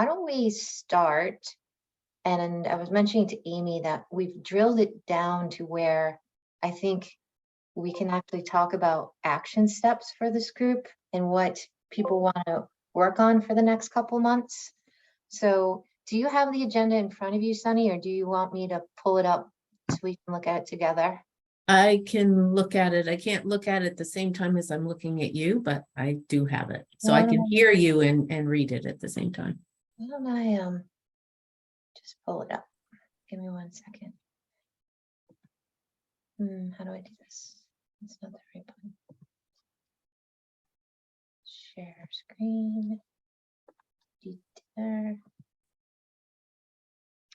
Why don't we start? And I was mentioning to Amy that we've drilled it down to where I think we can actually talk about action steps for this group and what people want to work on for the next couple months. So do you have the agenda in front of you, Sunny, or do you want me to pull it up so we can look at it together? I can look at it. I can't look at it at the same time as I'm looking at you, but I do have it. So I can hear you and read it at the same time. Why don't I just pull it up? Give me 1 second. How do I do this? It's not the right button. Share screen. There.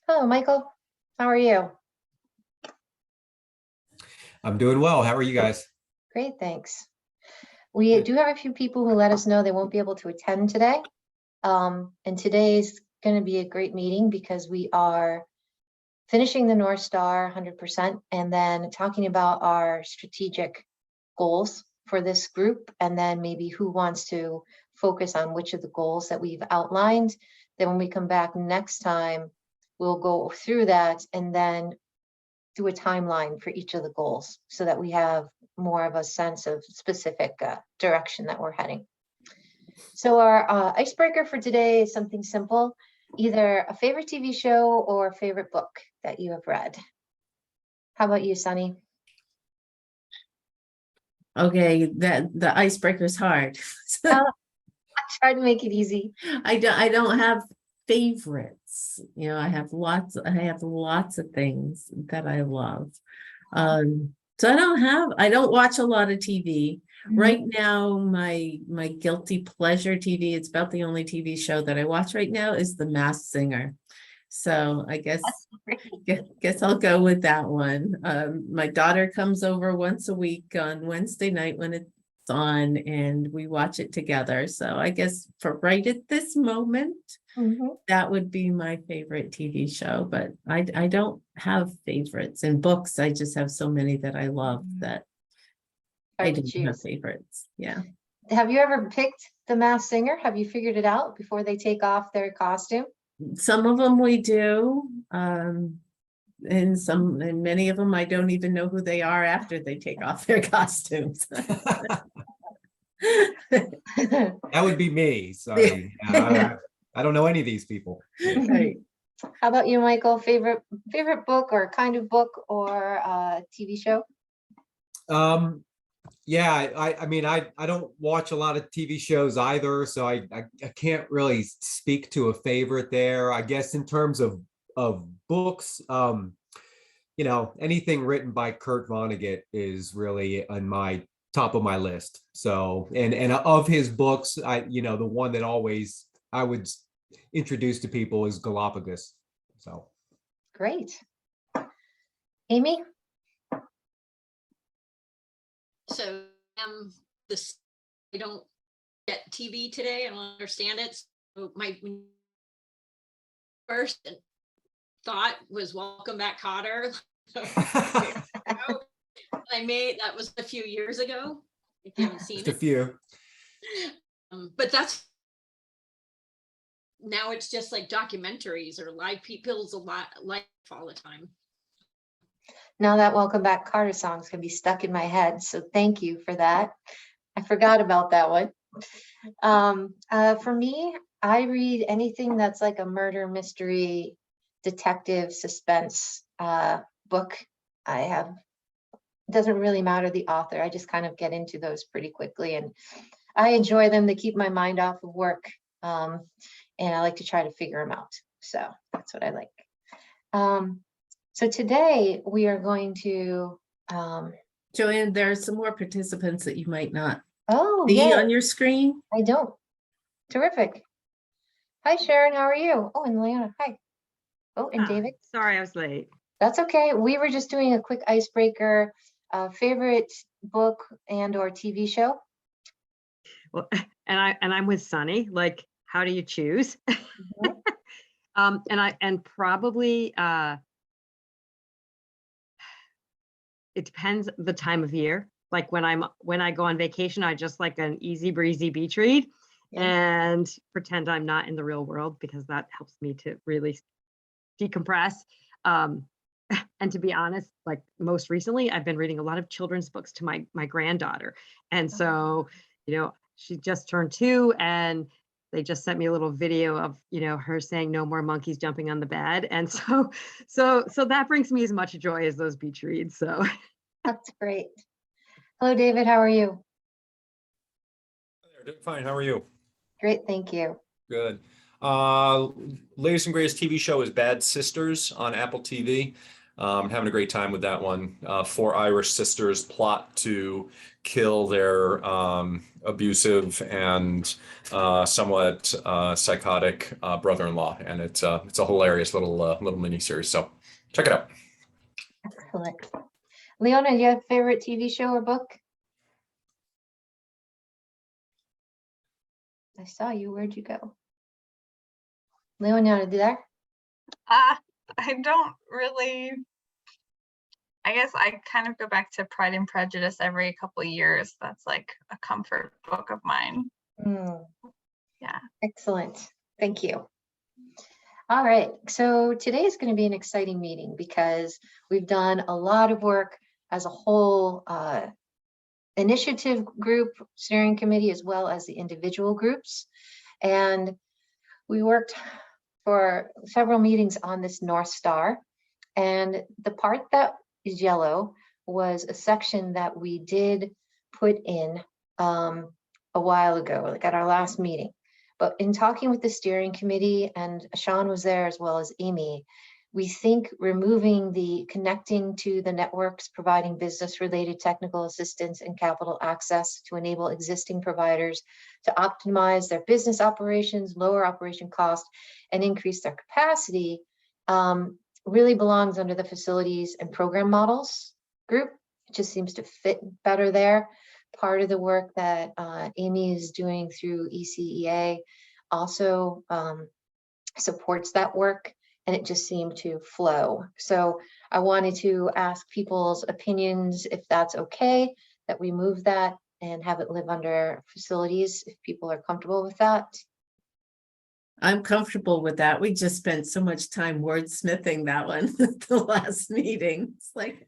Hello, Michael. How are you? I'm doing well. How are you guys? Great, thanks. We do have a few people who let us know they won't be able to attend today. And today's going to be a great meeting because we are finishing the North Star 100% and then talking about our strategic goals for this group, and then maybe who wants to focus on which of the goals that we've outlined. Then when we come back next time, we'll go through that and then do a timeline for each of the goals so that we have more of a sense of specific direction that we're heading. So our icebreaker for today is something simple, either a favorite TV show or a favorite book that you have read. How about you, Sunny? Okay, the icebreaker is hard. I tried to make it easy. I don't have favorites. You know, I have lots of things that I love. So I don't watch a lot of TV. Right now, my guilty pleasure TV, it's about the only TV show that I watch right now, is The Masked Singer. So I guess I'll go with that one. My daughter comes over once a week on Wednesday night when it's on, and we watch it together. So I guess for right at this moment, that would be my favorite TV show. But I don't have favorites. In books, I just have so many that I love that I don't have favorites. Yeah. Have you ever picked The Masked Singer? Have you figured it out before they take off their costume? Some of them we do. And many of them I don't even know who they are after they take off their costumes. That would be me. Sorry. I don't know any of these people. Right. How about you, Michael? Favorite book or kind of book or TV show? Yeah, I mean, I don't watch a lot of TV shows either, so I can't really speak to a favorite there. I guess in terms of books, you know, anything written by Kurt Vonnegut is really on my top of my list. So, and of his books, the one that always I would introduce to people is Galapagos. So great. Amy? So I don't get TV today. I don't understand it. So my first thought was Welcome Back, Kotter. That was a few years ago. If you haven't seen just it. a few. But now it's just like documentaries or live people's life all the time. Now that Welcome Back Kotter song's gonna be stuck in my head, so thank you for that. I forgot about that one. For me, I read anything that's like a murder mystery, detective, suspense book. It doesn't really matter the author. I just kind of get into those pretty quickly, and I enjoy them. They keep my mind off of work, and I like to try to figure them out. So that's what I like. So today we are going to Joanne, there are some more participants that you might not see yeah. on your screen. I don't. Terrific. Hi, Sharon. How are you? Oh, and Leona. Hi. Oh, and David. Sorry, I was late. That's okay. We were just doing a quick icebreaker. Favorite book and or TV show? Well, and I'm with Sunny. Like, how do you choose? And probably it depends the time of year. Like when I go on vacation, I just like an easy breezy beach read. and pretend I'm not in the real world, because that helps me to really decompress. And to be honest, like most recently, I've been reading a lot of children's books to my granddaughter. And so, she just turned 2, and they just sent me a little video of, her saying no more monkeys jumping on the bed. And so that brings me as much joy as those beach reads. So That's great. Hello, David. How are you? Doing fine. How are you? Great, thank you. Good. Latest and greatest TV show is Bad Sisters on Apple TV. Having a great time with that one. 4 Irish sisters plot to kill their abusive and somewhat psychotic brother-in-law, and it's a hilarious little mini series. So check it out. Excellent. Leona, do you have a favorite TV show or book? I saw you. Where'd you go? Leona, you there? I don't really, I guess I kind of go back to Pride and Prejudice every couple of years. That's like a comfort book of mine. Yeah. Excellent. Thank you. All right. So today is going to be an exciting meeting because we've done a lot of work as a whole initiative group, steering committee, as well as the individual groups. And we worked for several meetings on this North Star. And the part that is yellow was a section that we did put in a while ago, like at our last meeting. But in talking with the steering committee, and Sean was there as well as Amy, we think removing the connecting to the networks, providing business-related technical assistance and capital access to enable existing providers to optimize their business operations, lower operation costs, and increase their capacity really belongs under the facilities and program models group. It just seems to fit better there. Part of the work that Amy is doing through ECEA also supports that work, and it just seemed to flow. So I wanted to ask people's opinions if that's okay, that we move that and have it live under facilities, if people are comfortable with that. I'm comfortable with that. We just spent so much time wordsmithing that one at the last meeting. It's like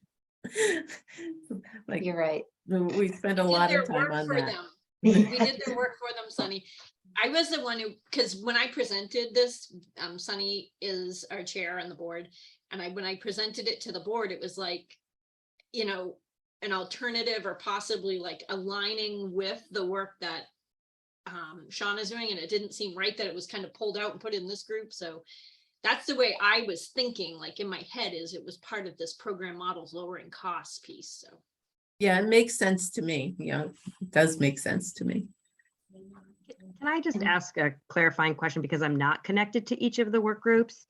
You're right. we spent a We did lot their of time work on for that. them. We did their work for them, Sunny. I was the one who, because when I presented this, Sunny is our chair on the board, and when I presented it to the board, it was like, an alternative or possibly like aligning with the work that Sean is doing, and it didn't seem right that it was kind of pulled out and put in this group. So that's the way I was thinking, like in my head, is it was part of this program models lowering costs piece. So Yeah, it makes sense to me. It does make sense to me. can I just ask a clarifying question, because I'm not connected to each of the work groups?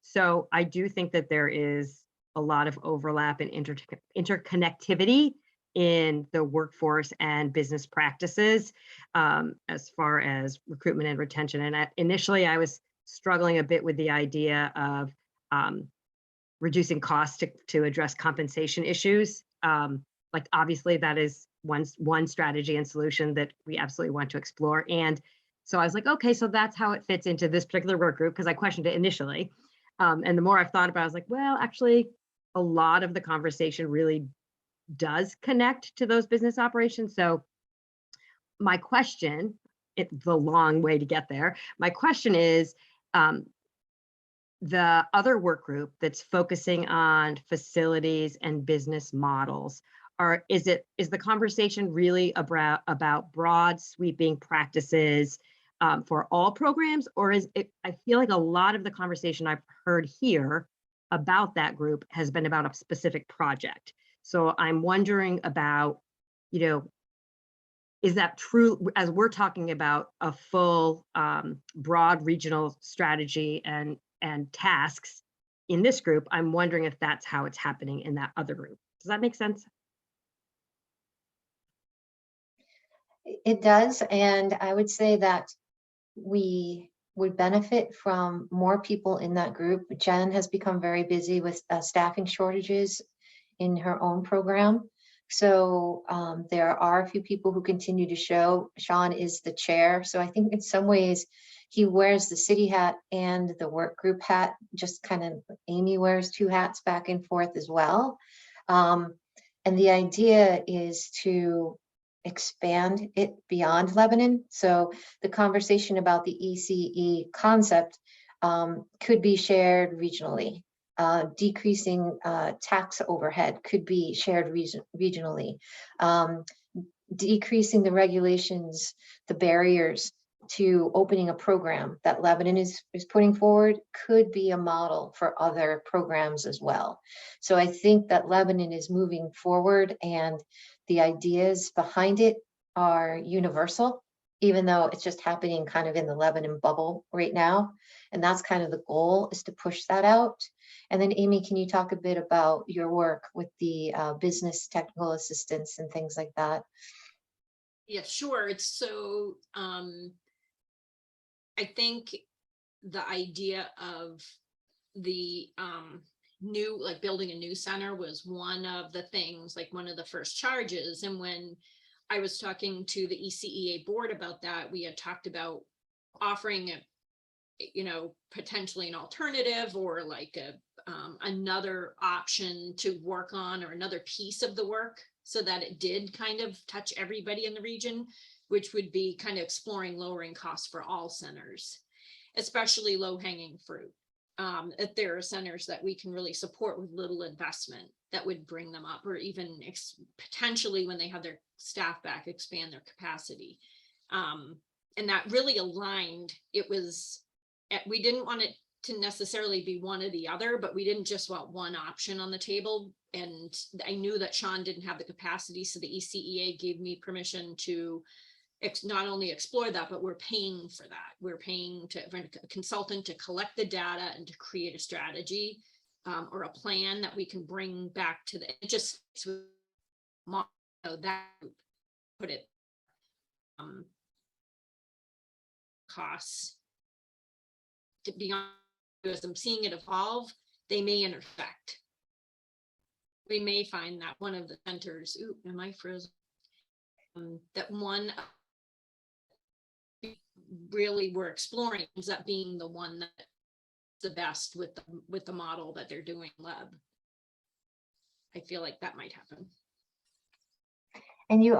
So I do think that there is a lot of overlap and interconnectivity in the workforce and business practices as far as recruitment and retention. And initially I was struggling a bit with the idea of reducing costs to address compensation issues. Like obviously that is one strategy and solution that we absolutely want to explore. And so I was like, okay, so that's how it fits into this particular work group, because I questioned it initially. And the more I've thought about it, I was like, well, actually, a lot of the conversation really does connect to those business operations. So my question, it's the long way to get there. My question is, the other work group that's focusing on facilities and business models, is the conversation really about broad sweeping practices for all programs, or is it? I feel like a lot of the conversation I've heard here about that group has been about a specific project. So I'm wondering about, is that true as we're talking about a full broad regional strategy and tasks in this group? I'm wondering if that's how it's happening in that other group. Does that make sense? It does. And I would say that we would benefit from more people in that group. Jen has become very busy with staffing shortages in her own program. So there are a few people who continue to show. Sean is the chair. So I think in some ways he wears the city hat and the work group hat, just kind of Amy wears 2 hats back and forth as well. And the idea is to expand it beyond Lebanon. So the conversation about the ECE concept could be shared regionally. Decreasing tax overhead could be shared regionally. Decreasing the regulations, the barriers to opening a program that Lebanon is putting forward could be a model for other programs as well. So I think that Lebanon is moving forward and the ideas behind it are universal, even though it's just happening kind of in the Lebanon bubble right now. And that's kind of the goal, is to push that out. And then Amy, can you talk a bit about your work with the business technical assistance and things like that? Yeah, sure. It's so, I think the idea of the new, like building a new center was one of the things, like one of the first charges. And when I was talking to the ECEA board about that, we had talked about offering a, you know, potentially an alternative or like a another option to work on, or another piece of the work, so that it did kind of touch everybody in the region, which would be kind of exploring lowering costs for all centers, especially low-hanging fruit. If there are centers that we can really support with little investment, that would bring them up, or even potentially when they have their staff back, expand their capacity. And that really aligned. It was, we didn't want it to necessarily be one or the other, but we didn't just want one option on the table. And I knew that Sean didn't have the capacity, so the ECEA gave me permission to not only explore that, but we're paying for that. We're paying to a consultant to collect the data and to create a strategy or a plan that we can bring back to the, it just that put it costs to beyond, as I'm seeing it evolve, they may intersect. We may find that one of the centers, ooh, am I frozen? That one really we're exploring ends up being the one that's the best with the model that they're doing lab. I feel like that might happen. And you're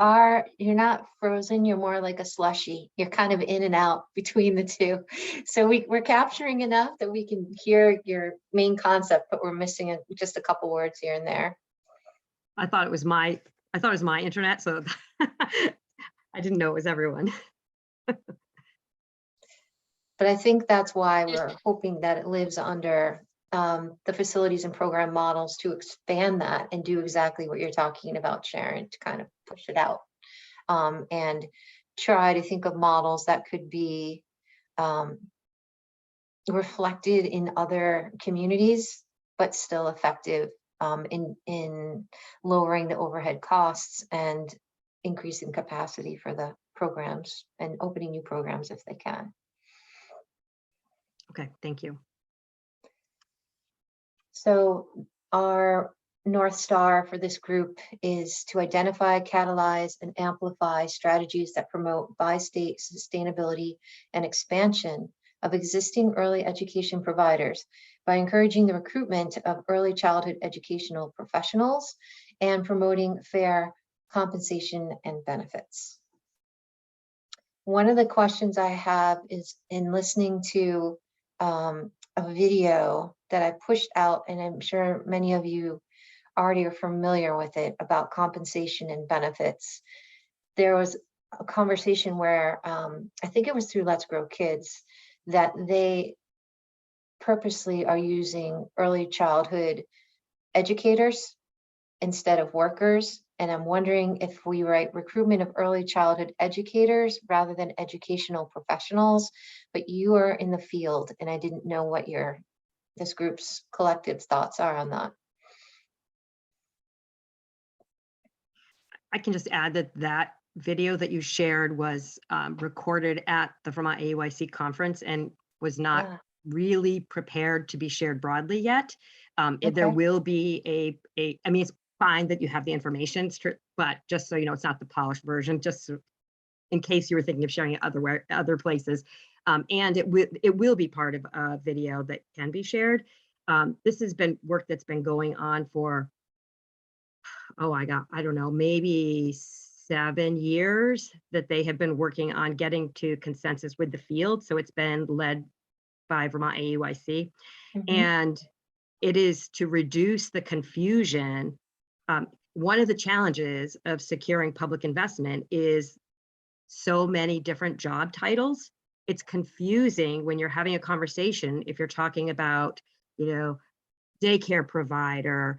not frozen, you're more like a slushy. You're kind of in and out between the two. So we're capturing enough that we can hear your main concept, but we're missing just a couple words here and there. I thought it was my internet, so I didn't know it was everyone. But I think that's why we're hoping that it lives under the facilities and program models to expand that and do exactly what you're talking about, Sharon, to kind of push it out and try to think of models that could be reflected in other communities, but still effective in lowering the overhead costs and increasing capacity for the programs and opening new programs if they can. Okay, thank you. So our North Star for this group is to identify, catalyze, and amplify strategies that promote bi-state sustainability and expansion of existing early education providers by encouraging the recruitment of early childhood educational professionals and promoting fair compensation and benefits. One of the questions I have is in listening to a video that I pushed out, and I'm sure many of you already are familiar with it, about compensation and benefits. There was a conversation where I think it was through Let's Grow Kids that they purposely are using early childhood educators instead of workers. And I'm wondering if we write recruitment of early childhood educators rather than educational professionals, but you are in the field and I didn't know what this group's collective thoughts are on that. I can just add that video that you shared was recorded at the Vermont AUIC conference and was not really prepared to be shared broadly yet. There will be I mean, it's fine that you have the information. but just so you know, it's not the polished version, just in case you were thinking of sharing it other places. And it will be part of a video that can be shared. This has been work that's been going on for, I don't know, maybe 7 years that they have been working on getting to consensus with the field. So it's been led by Vermont AEYC. And it is to reduce the confusion. One of the challenges of securing public investment is so many different job titles. It's confusing when you're having a conversation, if you're talking about, daycare provider,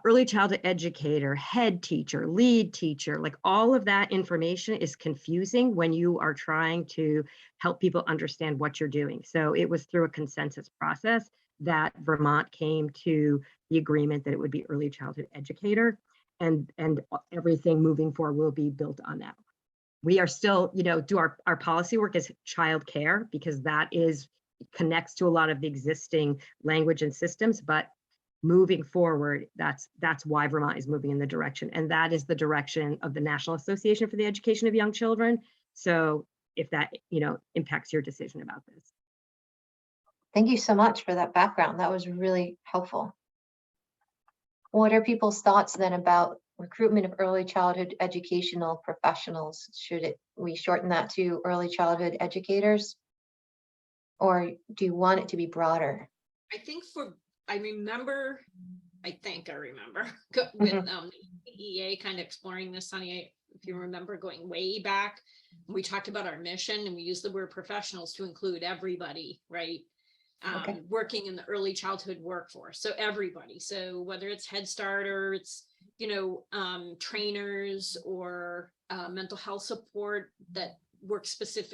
early childhood educator, head teacher, lead teacher, like all of that information is confusing when you are trying to help people understand what you're doing. So it was through a consensus process that Vermont came to the agreement that it would be early childhood educator, and everything moving forward will be built on that. We are still, do our policy work as childcare, because that connects to a lot of the existing language and systems, but moving forward, that's why Vermont is moving in the direction. And that is the direction of the National Association for the Education of Young Children. So if that, impacts your decision about this. Thank you so much for that background. That was really helpful. What are people's thoughts then about recruitment of early childhood educational professionals? Should we shorten that to early childhood educators? Or do you want it to be broader? I remember with EA kind of exploring this, Sunny, if you remember going way back, we talked about our mission and we used the word professionals to include everybody, right? Okay. Working in the early childhood workforce. So everybody, so whether it's Head Start or it's, trainers or mental health support that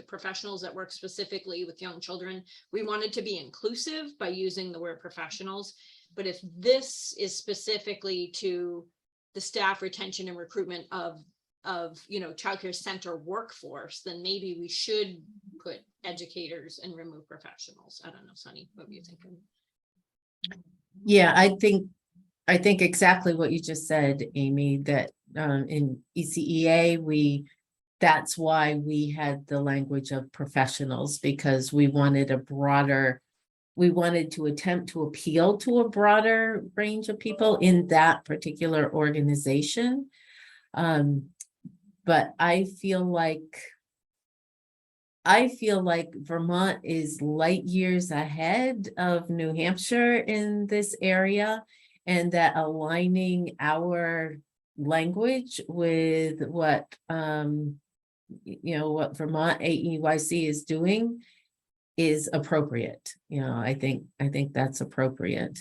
professionals that work specifically with young children, we wanted to be inclusive by using the word professionals. But if this is specifically to the staff retention and recruitment of childcare center workforce, then maybe we should put educators and remove professionals. I don't know, Sunny, what were you thinking? Yeah, I think exactly what you just said, Amy, that in ECEA, that's why we had the language of professionals, because we wanted to attempt to appeal to a broader range of people in that particular organization. But I feel like Vermont is light years ahead of New Hampshire in this area, and that aligning our language with what what Vermont AEYC is doing is appropriate. I think that's appropriate.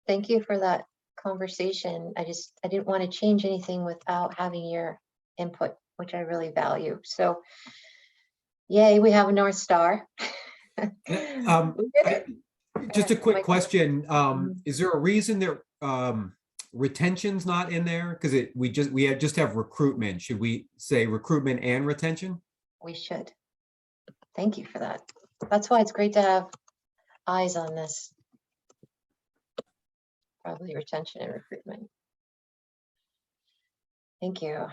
Thank you for that conversation. I didn't want to change anything without having your input, which I really value. So yay, we have a North Star. Just a quick question. Is there a reason that retention's not in there? Because we just have recruitment. Should we say recruitment and retention? We should. Thank you for that. That's why it's great to have eyes on this. Probably retention and recruitment. Thank you.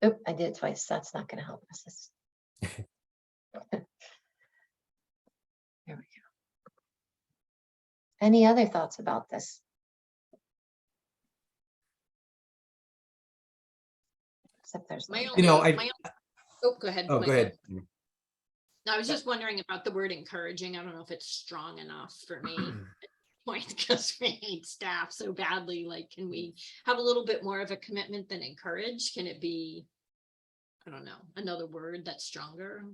Oop, I did it twice. That's not going to help us. There we go. Any other thoughts about this? Except there's My none. only- go ahead. Oh, go ahead. No, I was just wondering about the word encouraging. I don't know if it's strong enough for me at this point, because we hate staff so badly. Like, can we have a little bit more of a commitment than encourage? Can it be, I don't know, another word that's stronger?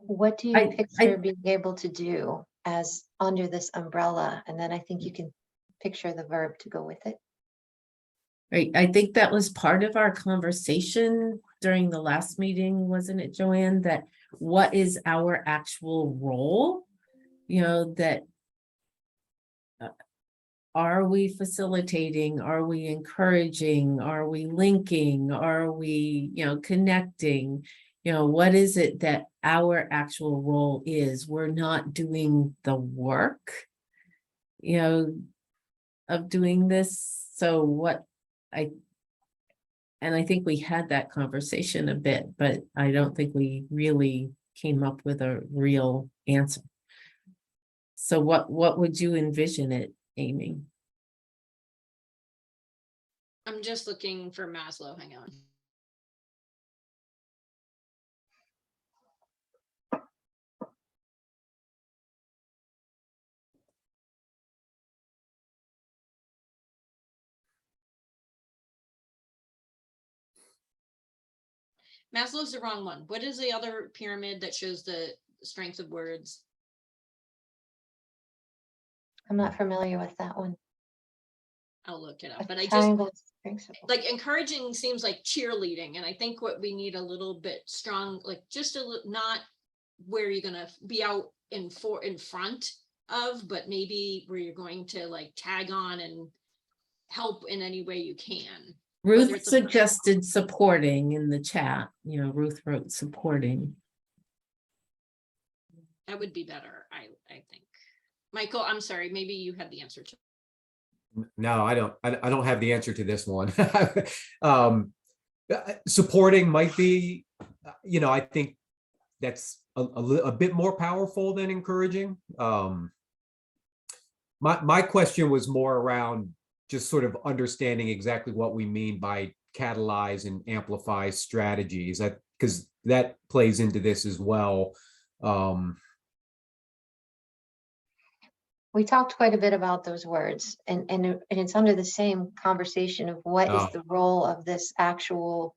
What do you picture being able to do as under this umbrella? And then I think you can picture the verb to go with it. Right. I think that was part of our conversation during the last meeting, wasn't it, Joanne? That what is our actual role? That are we facilitating? Are we encouraging? Are we linking? Are we, connecting? What is it that our actual role is? We're not doing the work, of doing this. So I think we had that conversation a bit, but I don't think we really came up with a real answer. So what would you envision it, Amy? I'm just looking for Maslow, hang on. Maslow's the wrong one. What is the other pyramid that shows the strength of words? I'm not familiar with that one. I'll look it A up, but I just, triangle strengths of- like, encouraging seems like cheerleading, and I think what we need a little bit strong, like just a little, not where you're gonna be out in front of, but maybe where you're going to like tag on and help in any way you can. Whether Ruth it's a- suggested supporting in the chat. Ruth wrote supporting. That would be better, I think. Michael, I'm sorry, maybe you had the answer to. No, I don't have the answer to this one. Supporting might be, I think that's a bit more powerful than encouraging. My question was more around just sort of understanding exactly what we mean by catalyze and amplify strategies, because that plays into this as well. We talked quite a bit about those words, and it's under the same conversation of what is the role of this actual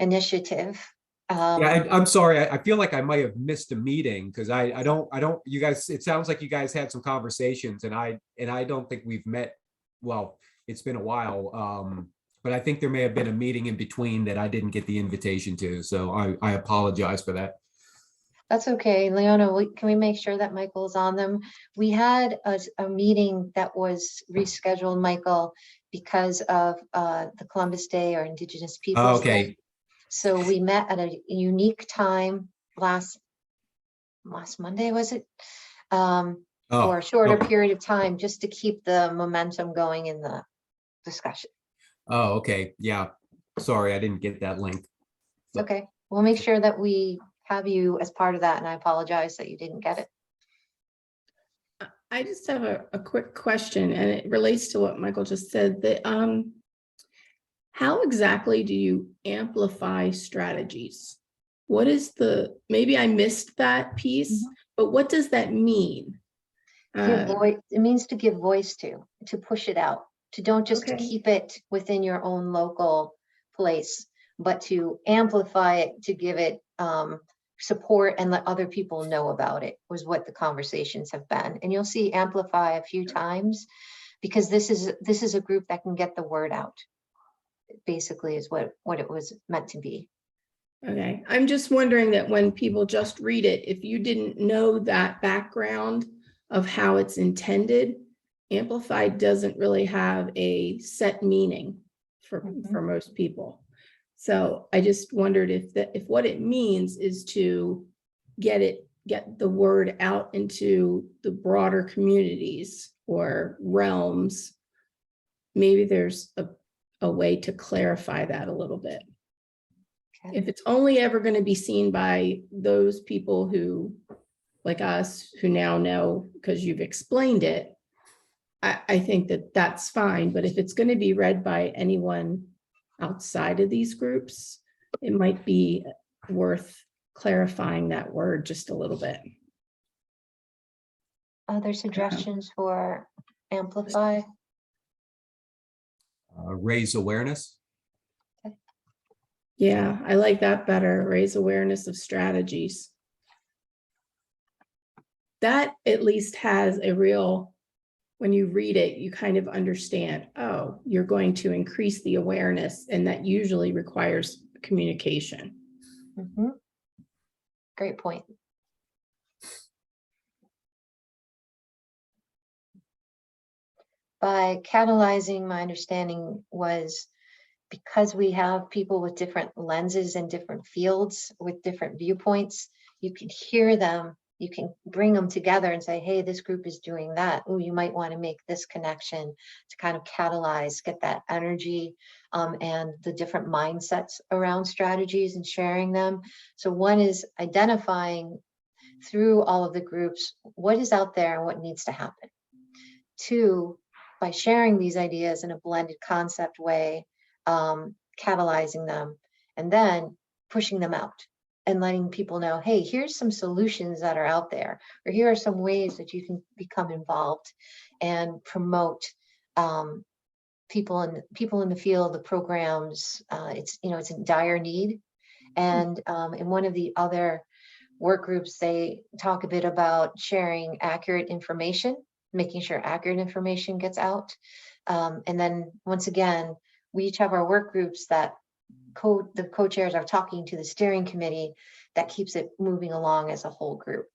initiative. Yeah, I'm sorry. I feel like I might have missed a meeting because I don't, you guys, it sounds like you guys had some conversations and I don't think we've met. Well, it's been a while. But I think there may have been a meeting in between that I didn't get the invitation to. So I apologize for that. That's okay, Leona, can we make sure that Michael's on them? We had a meeting that was rescheduled, Michael, because of the Columbus Day or Indigenous Peoples Day. Okay. So we met at a unique time last Monday, was it? For a shorter period of time, just to keep the momentum going in the discussion. Oh, okay. Yeah. Sorry, I didn't get that link. It's okay. We'll make sure that we have you as part of that, and I apologize that you didn't get it. I just have a quick question, and it relates to what Michael just said. That how exactly do you amplify strategies? What is maybe I missed that piece, but what does that mean? It means to give voice to push it out, to don't just to keep it within your own local place, but to amplify it, to give it support and let other people know about it, was what the conversations have been. And you'll see amplify a few times, because this is a group that can get the word out, basically, is what it was meant to be. Okay, I'm just wondering that when people just read it, if you didn't know that background of how it's intended, amplified doesn't really have a set meaning for most people. So I just wondered if what it means is to get the word out into the broader communities or realms, maybe there's a way to clarify that a little bit. Okay. If it's only ever going to be seen by those people who, like us, who now know because you've explained it, I think that's fine. But if it's going to be read by anyone outside of these groups, it might be worth clarifying that word just a little bit. Other suggestions for amplify? Raise awareness. Yeah, I like that better. Raise awareness of strategies. That at least has a real, when you read it, you kind of understand, oh, you're going to increase the awareness, and that usually requires communication. Great point. by catalyzing, my understanding was because we have people with different lenses and different fields with different viewpoints, you can hear them, you can bring them together and say, hey, this group is doing that. Oh, you might want to make this connection to kind of catalyze, get that energy and the different mindsets around strategies and sharing them. So one is identifying through all of the groups, what is out there and what needs to happen. Two, by sharing these ideas in a blended concept way, catalyzing them, and then pushing them out and letting people know, hey, here's some solutions that are out there, or here are some ways that you can become involved and promote people in the field, the programs. It's in dire need. And in one of the other work groups, they talk a bit about sharing accurate information, making sure accurate information gets out. And then once again, we each have our work groups that the co-chairs are talking to the steering committee that keeps it moving along as a whole group.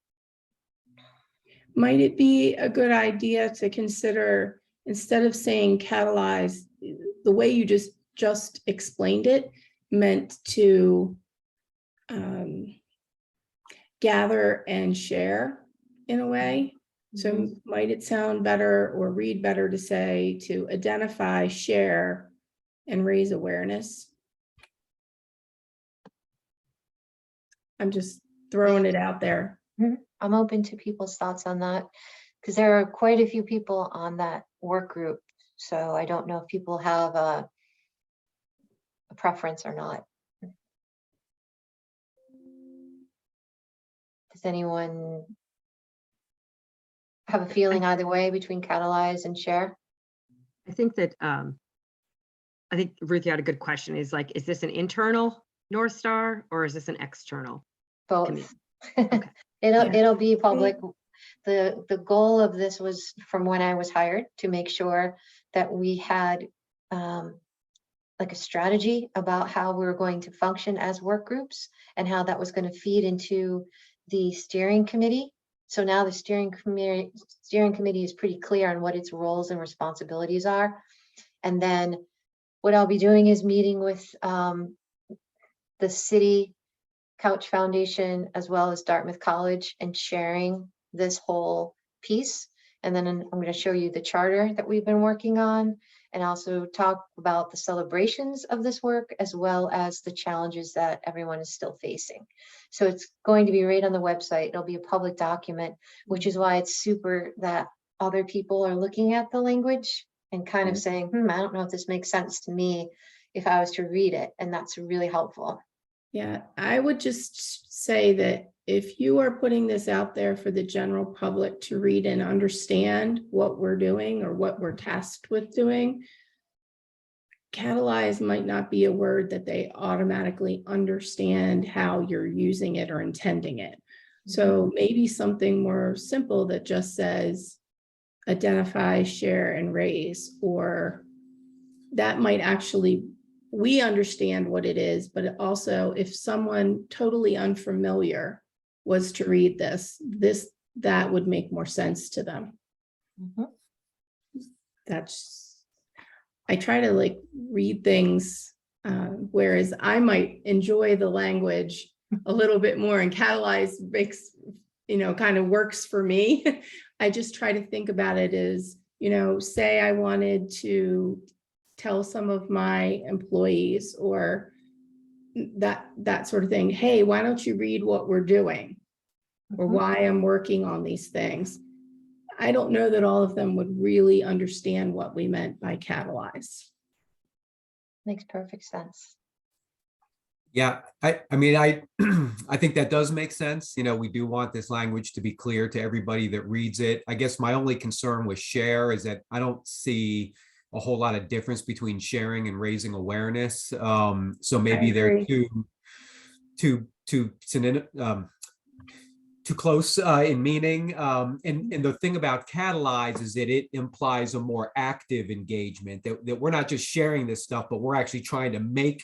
Might it be a good idea to consider, instead of saying catalyze, the way you just explained it, meant to gather and share in a way? So might it sound better or read better to say to identify, share, and raise awareness? I'm just throwing it out there. I'm open to people's thoughts on that because there are quite a few people on that work group. So I don't know if people have a preference or not. Does anyone have a feeling either way between catalyze and share? I think that, I think Ruth, you had a good question. Is like, is this an internal North Star or is this an external? Both. Okay. It'll be public. The goal of this was, from when I was hired, to make sure that we had like a strategy about how we were going to function as work groups and how that was going to feed into the steering committee. So now the steering committee is pretty clear on what its roles and responsibilities are. And then what I'll be doing is meeting with the city, Couch Foundation, as well as Dartmouth College, and sharing this whole piece. And then I'm going to show you the charter that we've been working on, and also talk about the celebrations of this work, as well as the challenges that everyone is still facing. So it's going to be right on the website. It'll be a public document, which is why it's super that other people are looking at the language and kind of saying, I don't know if this makes sense to me if I was to read it. And that's really helpful. Yeah, I would just say that if you are putting this out there for the general public to read and understand what we're doing or what we're tasked with doing, catalyze might not be a word that they automatically understand how you're using it or intending it. So maybe something more simple that just says identify, share, and raise, or that might actually, we understand what it is, but also if someone totally unfamiliar was to read that would make more sense to them. I try to like read things, whereas I might enjoy the language a little bit more, and catalyze makes, kind of works for me. I just try to think about it as, say I wanted to tell some of my employees or that sort of thing, hey, why don't you read what we're doing or why I'm working on these things? I don't know that all of them would really understand what we meant by catalyze. Makes perfect sense. Yeah, I mean, I think that does make sense. We do want this language to be clear to everybody that reads it. I guess my only concern with share is that I don't see a whole lot of difference between sharing and raising awareness. So maybe they're too close in meaning. And the thing about catalyze is that it implies a more active engagement, that we're not just sharing this stuff, but we're actually trying to make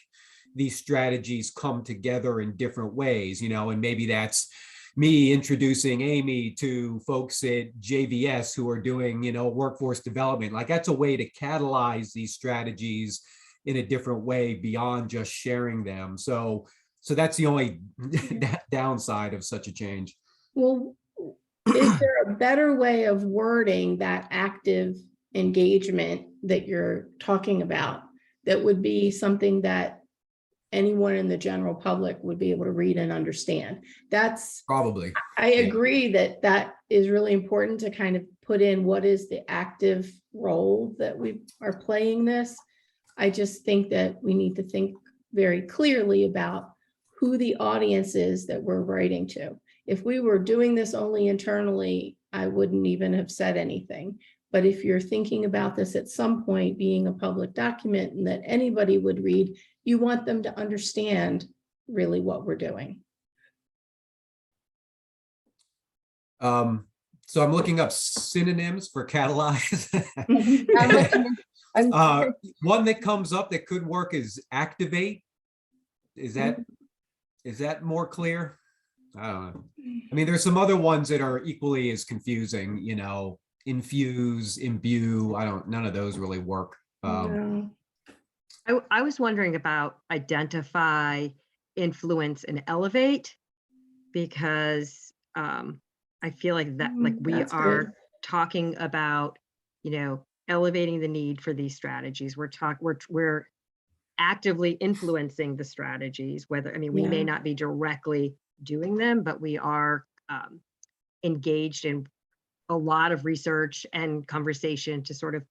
these strategies come together in different ways, and maybe that's, me introducing Amy to folks at JVS who are doing, workforce development. Like that's a way to catalyze these strategies in a different way beyond just sharing them. So that's the only downside of such a change. Well, is there a better way of wording that active engagement that you're talking about that would be something that anyone in the general public would be able to read and understand? That's Probably. I agree that that is really important to kind of put in what is the active role that we are playing this. I just think that we need to think very clearly about who the audience is that we're writing to. If we were doing this only internally, I wouldn't even have said anything. But if you're thinking about this at some point being a public document and that anybody would read, you want them to understand really what we're doing. So I'm looking up synonyms for catalyze. One that comes up that could work is activate. Is that more clear? I don't know. I mean, there's some other ones that are equally as confusing, infuse, imbue. None of those really work. No. I was wondering about identify, influence, and elevate, because I feel like that, like we That's are good. talking about, elevating the need for these strategies. We're actively influencing the strategies, we may Yeah. not be directly doing them, but we are engaged in a lot of research and conversation to sort of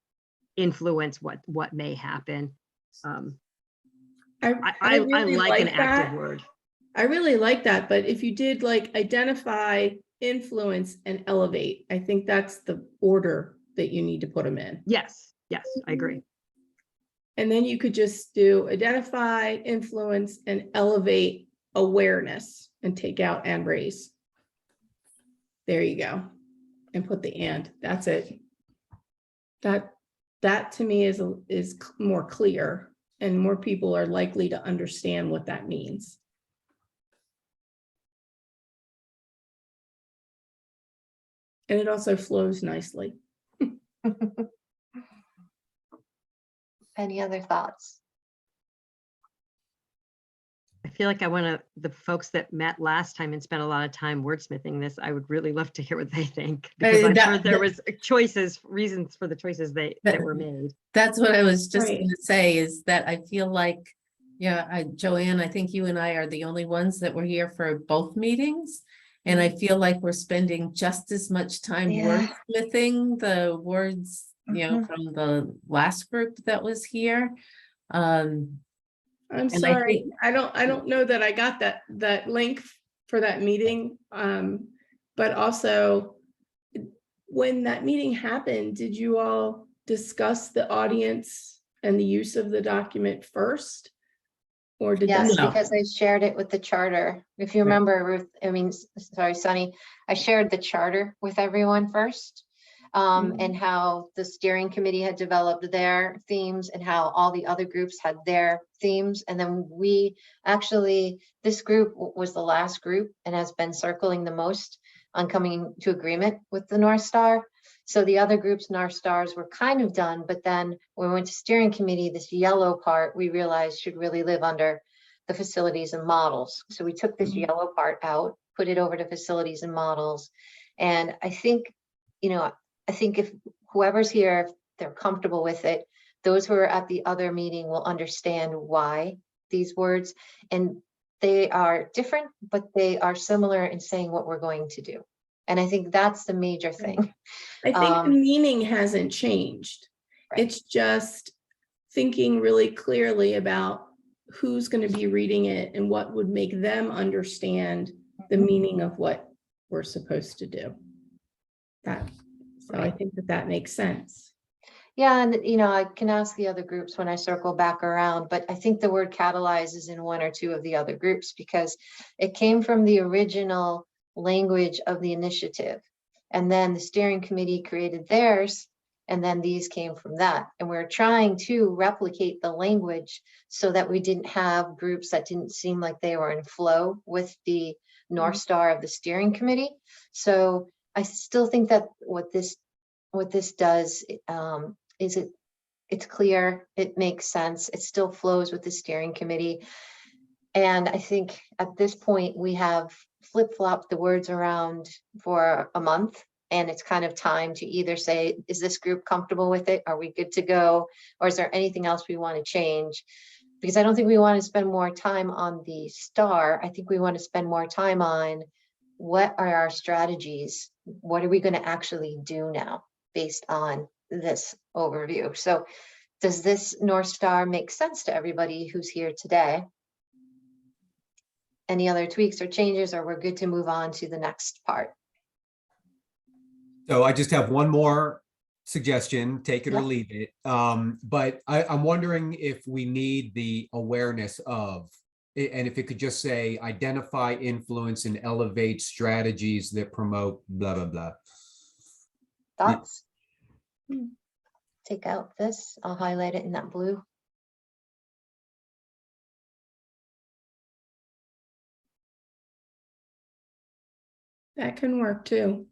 influence what may happen. I really like an that. active word. I really like that, but if you did like identify, influence, and elevate, I think that's the order that you need to put them in. Yes, I agree. And then you could just do identify, influence, and elevate awareness and take out and raise. There you go. And put the and, that's it. That to me is more clear, and more people are likely to understand what that means. And it also flows nicely. Any other thoughts? I feel like the folks that met last time and spent a lot of time wordsmithing this, I would really love to hear what they think, because I'm sure there was reasons for the choices that were made. That's what I was just Right. going to say, is that I feel like, Joanne, I think you and I are the only ones that were here for both meetings. And I feel like we're spending just as much time Yeah. wordsmithing the words, from the last group that was here. I'm And I sorry, think- I don't know that I got that link for that meeting. But also, when that meeting happened, did you all discuss the audience and the use of the document first? Or did Yes, that? No. because I shared it with the charter. If you Right. remember, Ruth, sorry, Sunny, I shared the charter with everyone first. And how the steering committee had developed their themes and how all the other groups had their themes. And then this group was the last group and has been circling the most on coming to agreement with the North Star. So the other groups, North Stars, were kind of done, but then when we went to steering committee, this yellow part we realized should really live under the facilities and models. So we took this yellow part out, put it over to facilities and models. And I think if whoever's here, if they're comfortable with it, those who are at the other meeting will understand why these words, and they are different, but they are similar in saying what we're going to do. And I think that's the major thing. I think the meaning hasn't changed. Right. It's just thinking really clearly about who's going to be reading it and what would make them understand the meaning of what we're supposed to do. So I think that makes sense. Yeah, and I can ask the other groups when I circle back around, but I think the word catalyze is in one or two of the other groups because it came from the original language of the initiative. And then the steering committee created theirs, and then these came from that. And we're trying to replicate the language so that we didn't have groups that didn't seem like they were in flow with the North Star of the steering committee. So I still think that what this does is it's clear, it makes sense, it still flows with the steering committee. And I think at this point we have flip-flopped the words around for a month, and it's kind of time to either say, is this group comfortable with it? Are we good to go? Or is there anything else we want to change? Because I don't think we want to spend more time on the star. I think we want to spend more time on what are our strategies? What are we going to actually do now based on this overview? So does this North Star make sense to everybody who's here today? Any other tweaks or changes, or we're good to move on to the next part? So I just have one more suggestion, take it or Yeah. leave it. But I'm wondering if we need the awareness of, and if it could just say, identify, influence, and elevate strategies that promote blah, blah, blah. Thoughts? Take out this, I'll highlight it in that blue. That can work too.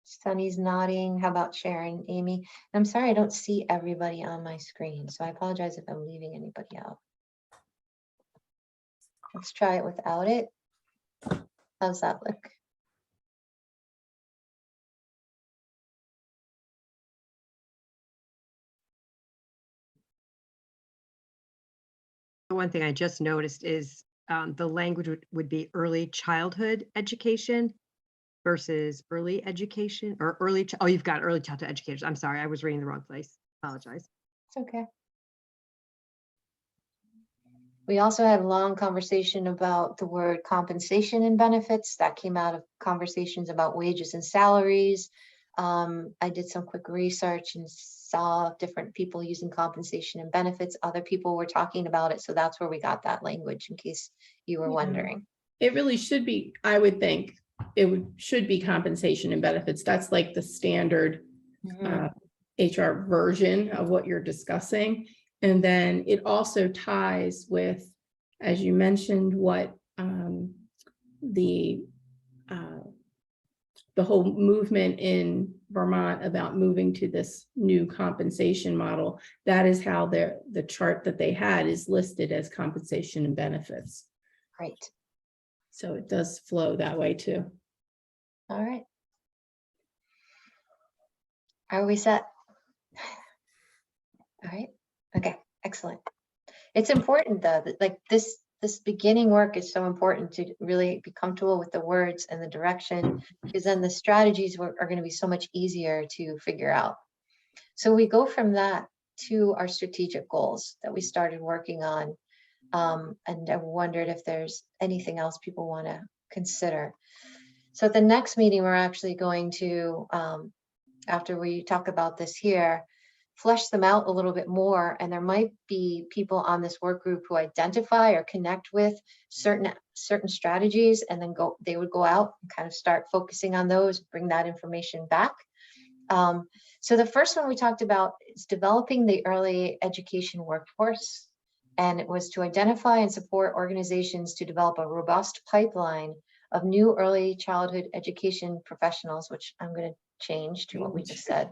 Sunny's nodding. How about Sharon, Amy? I'm sorry, I don't see everybody on my screen, so I apologize if I'm leaving anybody out. Let's try it without it. How's that look? The one thing I just noticed is the language would be early childhood education versus early education or oh, you've got early childhood educators. I'm sorry, I was reading the wrong place. Apologize. It's okay. We also had a long conversation about the word compensation and benefits. That came out of conversations about wages and salaries. I did some quick research and saw different people using compensation and benefits. Other people were talking about it. So that's where we got that language, in case you were wondering. It really should be, I would think, should be compensation and benefits. That's like the standard HR version of what you're discussing. And then it also ties with, as you mentioned, what the whole movement in Vermont about moving to this new compensation model. That is how the chart that they had is listed as compensation and benefits. Great. So it does flow that way too. All right. Are we set? All right. Okay, excellent. It's important though, that like this beginning work is so important to really be comfortable with the words and the direction, because then the strategies are going to be so much easier to figure out. So we go from that to our strategic goals that we started working on. And I wondered if there's anything else people want to consider. So at the next meeting, we're actually going to, after we talk about this here, flesh them out a little bit more. And there might be people on this work group who identify or connect with certain strategies, and then they would go out and kind of start focusing on those, bring that information back. So the first one we talked about is developing the early education workforce. And it was to identify and support organizations to develop a robust pipeline of new early childhood education professionals, which I'm going to change to what we just said.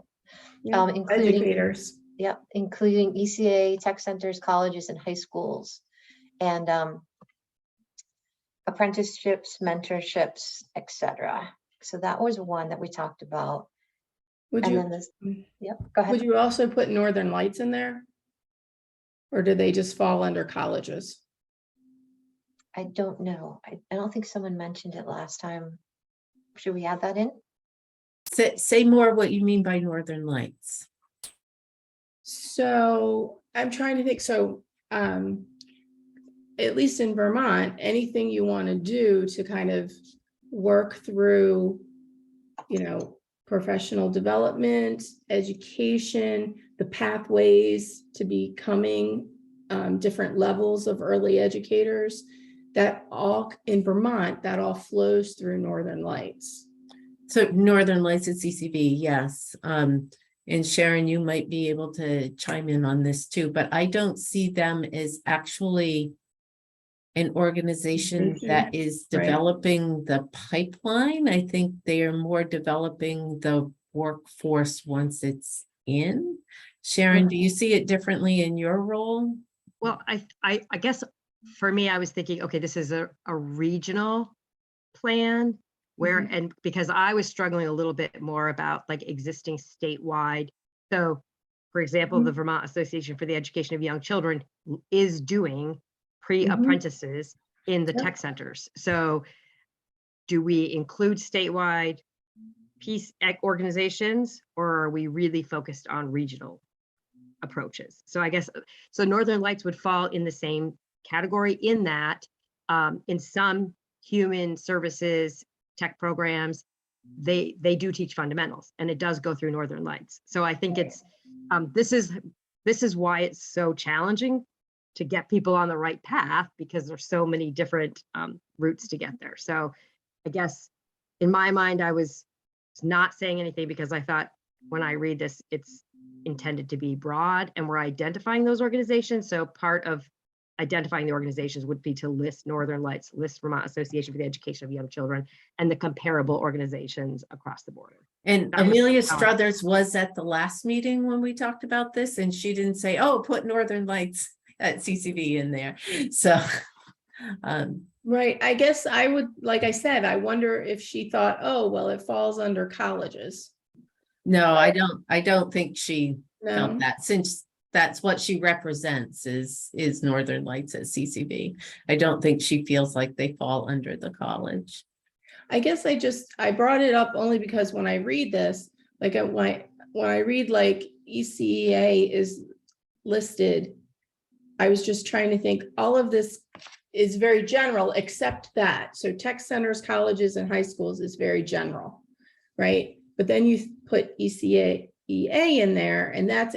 Yeah, Including educators. Yep, including ECA, tech centers, colleges, and high schools, and apprenticeships, mentorships, etc. So that was one that we talked about. Would And you, then this, yep, go ahead. would you also put Northern Lights in there? Or do they just fall under colleges? I don't know. I don't think someone mentioned it last time. Should we add that in? Say more what you mean by Northern Lights. So I'm trying to think, so at least in Vermont, anything you want to do to kind of work through, professional development, education, the pathways to becoming different levels of early educators, that all in Vermont, that all flows through Northern Lights. So Northern Lights at CCB, yes. And Sharon, you might be able to chime in on this too, but I don't see them as actually an organization that is Right. developing the pipeline. I think they are more developing the workforce once it's in. Sharon, do you see it differently in your role? Well, I guess for me, I was thinking, okay, this is a regional plan where, and because I was struggling a little bit more about like existing statewide. So for example, the Vermont Association for the Education of Young Children is doing pre-apprentices in the tech centers. So do we include statewide peace organizations, or are we really focused on regional approaches? So I guess, so Northern Lights would fall in the same category in that in some human services tech programs, they do teach fundamentals, and it does go through Northern Lights. So I think it's this is why it's so challenging to get people on the right path, because there's so many different routes to get there. So I guess in my mind, I was not saying anything because I thought when I read this, it's intended to be broad and we're identifying those organizations. So part of identifying the organizations would be to list Northern Lights, list Vermont Association for the Education of Young Children, and the comparable organizations across the border. And That was Amelia how I- Struthers was at the last meeting when we talked about this, and she didn't say, oh, put Northern Lights at CCV in there. So, Right. I guess I would, like I said, I wonder if she thought, oh, well, it falls under colleges. no, I don't think she felt No. that, since that's what she represents is Northern Lights at CCV. I don't think she feels like they fall under the college. I guess I brought it up only because when I read this, like when I read like ECEA is listed, I was just trying to think all of this is very general, except that. So tech centers, colleges, and high schools is very general, right? But then you put ECEA in there, and that's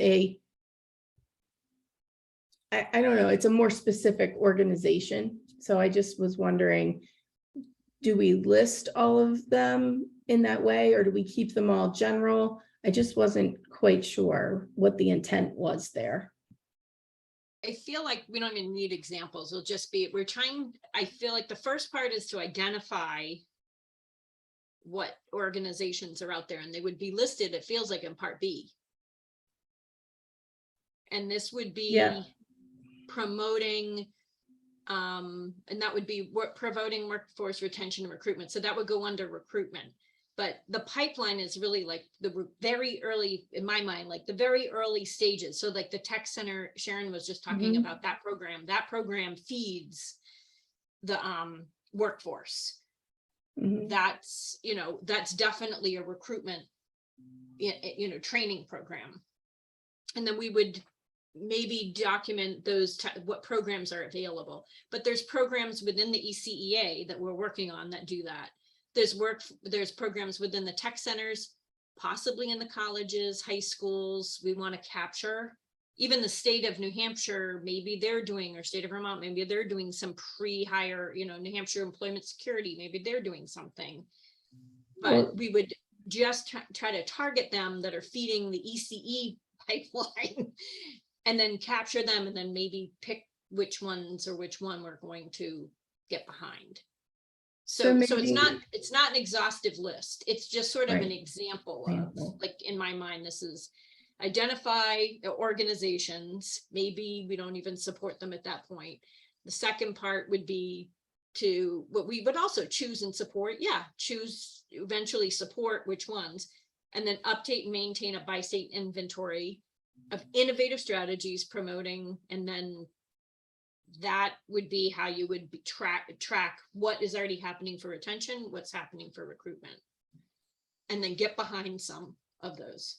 I don't know, it's a more specific organization. So I just was wondering, do we list all of them in that way, or do we keep them all general? I just wasn't quite sure what the intent was there. I feel like we don't even need examples. It'll just be, I feel like the first part is to identify what organizations are out there, and they would be listed, it feels like, in Part B. And this would be promoting, and that would be promoting workforce retention and recruitment. So that would go under recruitment. But the pipeline is really like the very early, in my mind, like the very early stages. So like the tech center, Sharon was just talking about that program. That program feeds the workforce. That's, that's definitely a recruitment, training program. And then we would maybe document those, what programs are available. But there's programs within the ECEA that we're working on that do that. There's programs within the tech centers, possibly in the colleges, high schools. We want to capture even the state of New Hampshire, maybe they're doing, or state of Vermont, maybe they're doing some pre-hire, New Hampshire Employment Security, maybe they're doing something. But we would just try to target them that are feeding the ECE pipeline and then capture them, and then maybe pick which ones or which one we're going to get behind. So it's not an exhaustive list. It's just sort of an example of, like, in my mind, this is identify organizations. Maybe we don't even support them at that point. The second part would be to what we would also choose and support. Choose, eventually support which ones, and then update and maintain a by-state inventory of innovative strategies promoting, and then that would be how you would track what is already happening for retention, what's happening for recruitment, and then get behind some of those.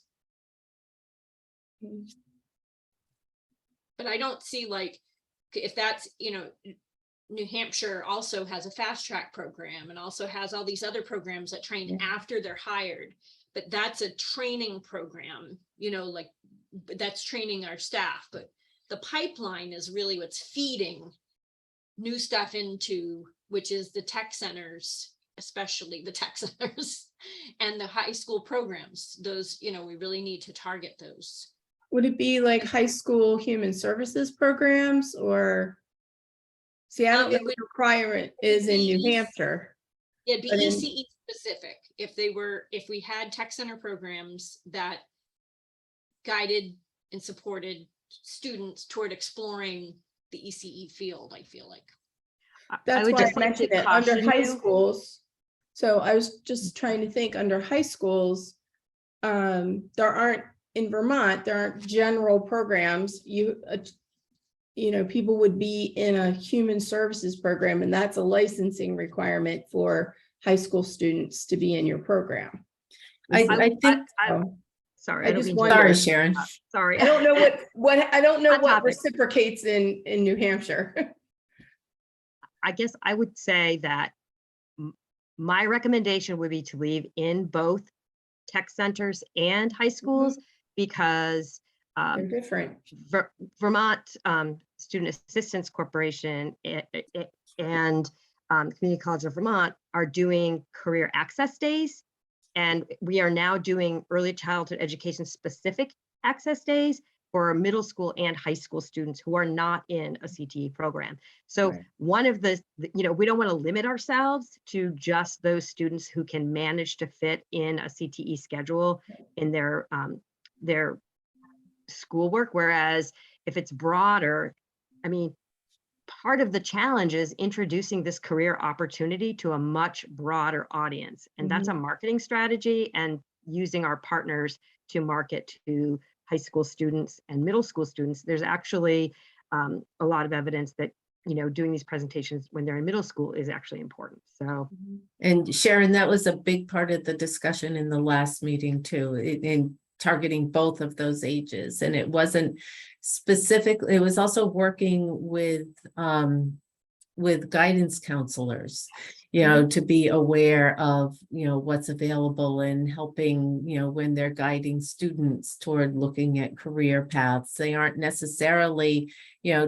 But I don't see, like, if that's, New Hampshire also has a fast track program and also has all these other programs that train after they're hired, but that's a training program, like that's training our staff. But the pipeline is really what's feeding new stuff into, which is the tech centers, especially the tech centers and the high school programs. Those, we really need to target those. Would it be like high school human services programs or See, I don't know It what would the requirement is in New be- Hampshire. It'd be But in- ECE specific. If we had tech center programs that guided and supported students toward exploring the ECE field, I feel like. I That's would why I just like mentioned to it under caution high you. schools. So I was just trying to think under high schools, there aren't, in Vermont, there aren't general programs. You know, people would be in a human services program, and that's a licensing requirement for high school students to be in your program. I think, Sorry, I I don't just mean to wonder- sorry, interrupt. Sharon. Sorry. I don't know I don't know Hot what topic. reciprocates in New Hampshire. I guess I would say that my recommendation would be to leave in both tech centers and high schools because They're different. Vermont Student Assistance Corporation and Community College of Vermont are doing career access days. And we are now doing early childhood education specific access days for middle school and high school students who are not in a CTE program. So Right. one of the, we don't want to limit ourselves to just those students who can manage to fit in a CTE schedule in their schoolwork. Whereas if it's broader, I mean, part of the challenge is introducing this career opportunity to a much broader audience. And that's a marketing strategy, and using our partners to market to high school students and middle school students. There's actually a lot of evidence that, doing these presentations when they're in middle school is actually important. So. And Sharon, that was a big part of the discussion in the last meeting too, in targeting both of those ages. And it wasn't specifically, it was also working with guidance counselors, to be aware of, what's available and helping, when they're guiding students toward looking at career paths. They aren't necessarily,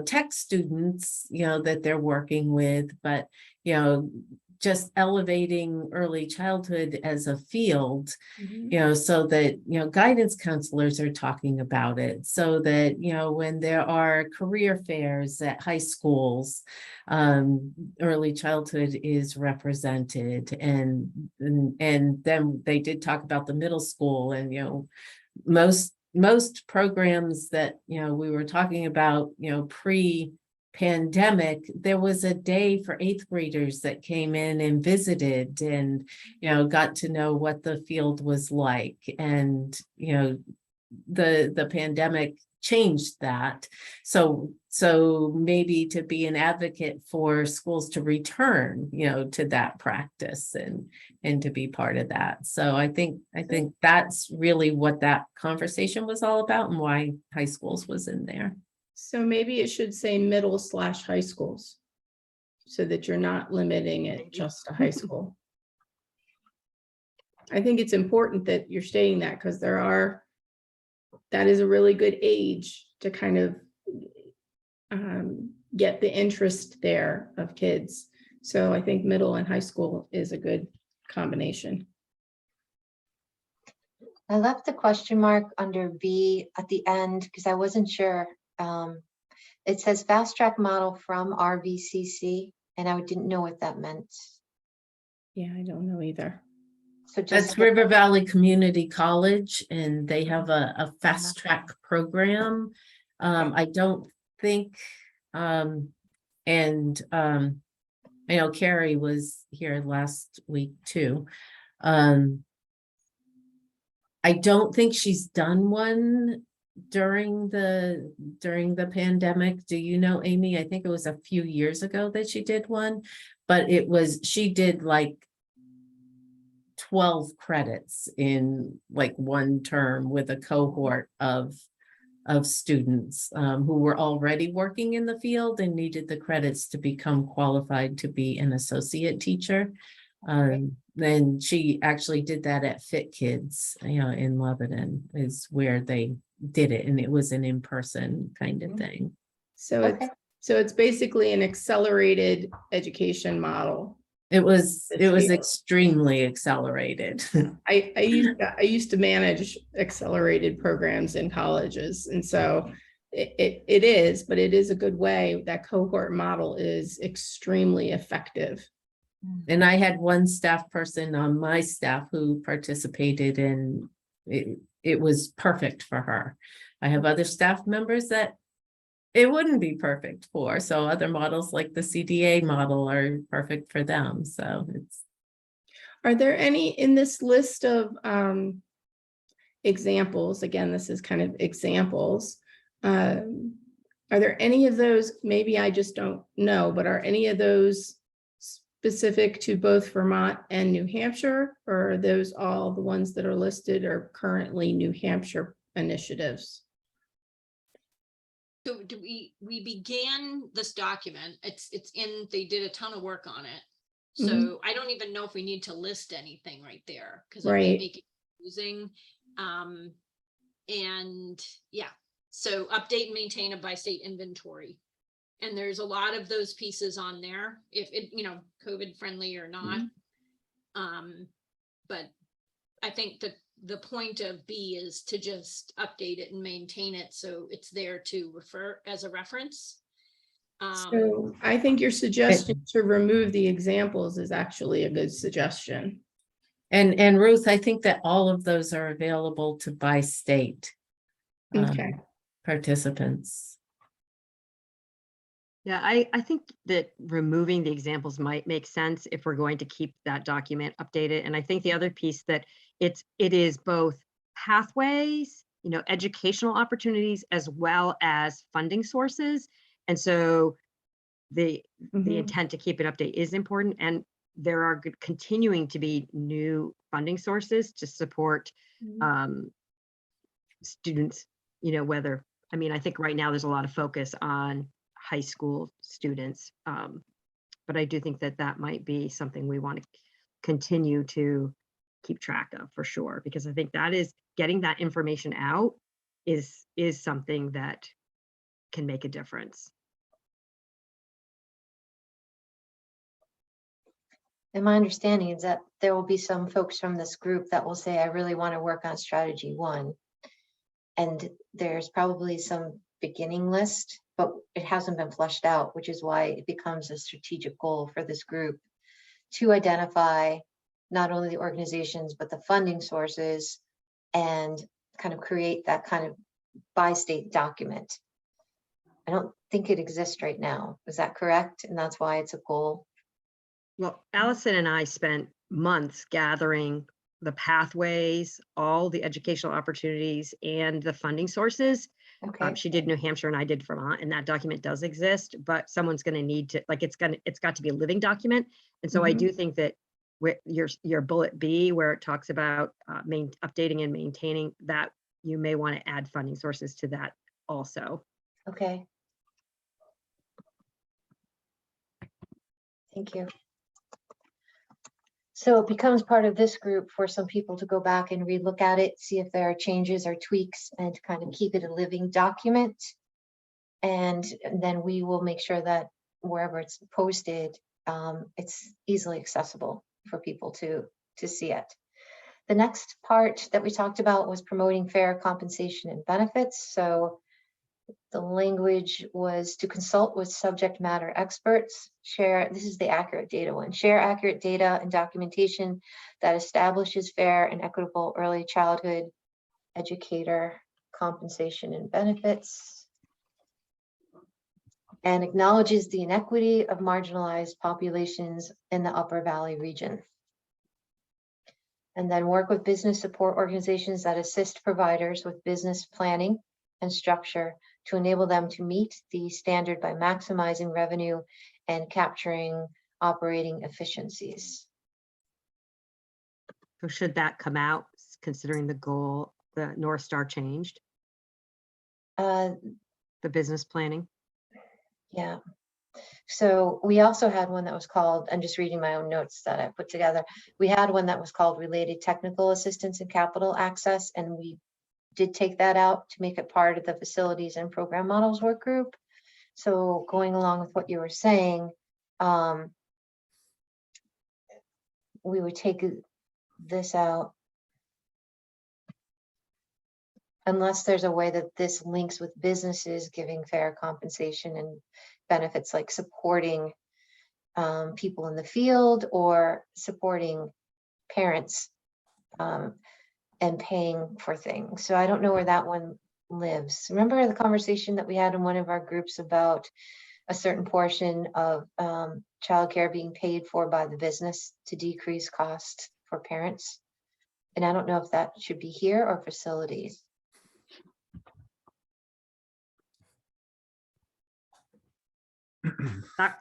tech students, that they're working with, but, just elevating early childhood as a field, so that, guidance counselors are talking about it, so that, when there are career fairs at high schools, early childhood is represented. And then they did talk about the middle school, and, most programs that, we were talking about, pre-pandemic, there was a day for 8th graders that came in and visited and, got to know what the field was like. And, the pandemic changed that. So maybe to be an advocate for schools to return, to that practice and to be part of that. So I think that's really what that conversation was all about, and why high schools was in there. So maybe it should say middle/high schools, so that you're not limiting it just to high school. I think it's important that you're stating that, because that is a really good age to kind of get the interest there of kids. So I think middle and high school is a good combination. I left the question mark under B at the end because I wasn't sure. It says fast track model from RVCC, and I didn't know what that meant. Yeah, I don't know either. So just That's River Valley Community College, and they have a fast track program. I don't think, I know Carrie was here last week too. I don't think she's done one during the pandemic. Do you know, Amy? I think it was a few years ago that she did one, but she did like 12 credits in like one term with a cohort of students who were already working in the field and needed the credits to become qualified to be an associate teacher. Then she actually did that at Fit Kids, in Lebanon is where they did it, and it was an in-person kind of thing. So Okay. it's basically an accelerated education model. It was field. extremely accelerated. I used to manage accelerated programs in colleges, and so it is, but it is a good way. That cohort model is extremely effective. And I had one staff person on my staff who participated, and it was perfect for her. I have other staff members that it wouldn't be perfect for. So other models like the CDA model are perfect for them. So it's. Are there any in this list of examples? Again, this is kind of examples. Are there any of those, maybe I just don't know, but are any of those specific to both Vermont and New Hampshire, or are those all the ones that are listed are currently New Hampshire initiatives? So we began this document, it's in, they did a ton of work on it. So Mhm. I don't even know if we need to list anything right there, because it Right. may make it confusing. And yeah, so update and maintain a by state inventory. And there's a lot of those pieces on there, if it, COVID friendly or not. But I think that the point of B is to just update it and maintain it so it's there to refer as a reference. So I think your suggestion to remove the examples is actually a good suggestion. And Ruth, I think that all of those are available to by state Okay. participants. Yeah, I think that removing the examples might make sense if we're going to keep that document updated. And I think the other piece that it is both pathways, educational opportunities, as well as funding sources. And so the Mhm. intent to keep it updated is important. And there are continuing to be new funding sources to support students, whether, I think right now there's a lot of focus on high school students. But I do think that that might be something we want to continue to keep track of for sure, because I think that is getting that information out is something that can make a difference. And my understanding is that there will be some folks from this group that will say, I really want to work on strategy 1. And there's probably some beginning list, but it hasn't been fleshed out, which is why it becomes a strategic goal for this group to identify not only the organizations, but the funding sources and kind of create that kind of by state document. I don't think it exists right now. Is that correct? And that's why it's a goal. Well, Allison and I spent months gathering the pathways, all the educational opportunities, and the funding sources. Okay. She did New Hampshire and I did Vermont, and that document does exist, but someone's going to need to, it's got to be a living document. And so I do think that with your bullet B, where it talks about updating and maintaining, that you may want to add funding sources to that also. Okay. Thank you. So it becomes part of this group for some people to go back and relook at it, see if there are changes or tweaks, and to kind of keep it a living document. And then we will make sure that wherever it's posted, it's easily accessible for people to see it. The next part that we talked about was promoting fair compensation and benefits. So the language was to consult with subject matter experts, share, this is the accurate data one, share accurate data and documentation that establishes fair and equitable early childhood educator compensation and benefits, and acknowledges the inequity of marginalized populations in the Upper Valley region. And then work with business support organizations that assist providers with business planning and structure to enable them to meet the standard by maximizing revenue and capturing operating efficiencies. So should that come out, considering the goal, the North Star changed, the business planning? Yeah. So we also had one that was called, I'm just reading my own notes that I put together. We had one that was called Related Technical Assistance and Capital Access, and we did take that out to make it part of the Facilities and Program Models work group. So going along with what you were saying, we would take this out. unless there's a way that this links with businesses giving fair compensation and benefits, like supporting people in the field or supporting parents and paying for things. So I don't know where that one lives. Remember the conversation that we had in one of our groups about a certain portion of childcare being paid for by the business to decrease cost for parents? And I don't know if that should be here or facilities.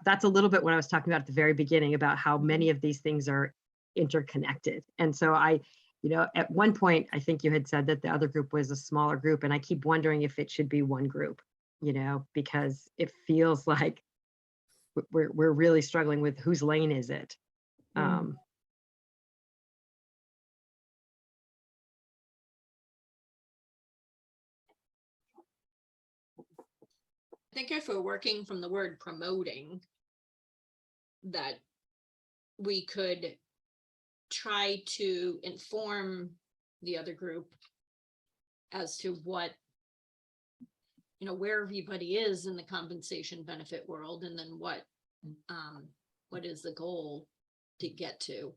That's a little bit what I was talking about at the very beginning about how many of these things are interconnected. And so at one point, I think you had said that the other group was a smaller group, and I keep wondering if it should be one group, because it feels like we're really struggling with whose lane is it. I think if we're working from the word promoting, that we could try to inform the other group as to what, where everybody is in the compensation benefit world, and then what is the goal to get to.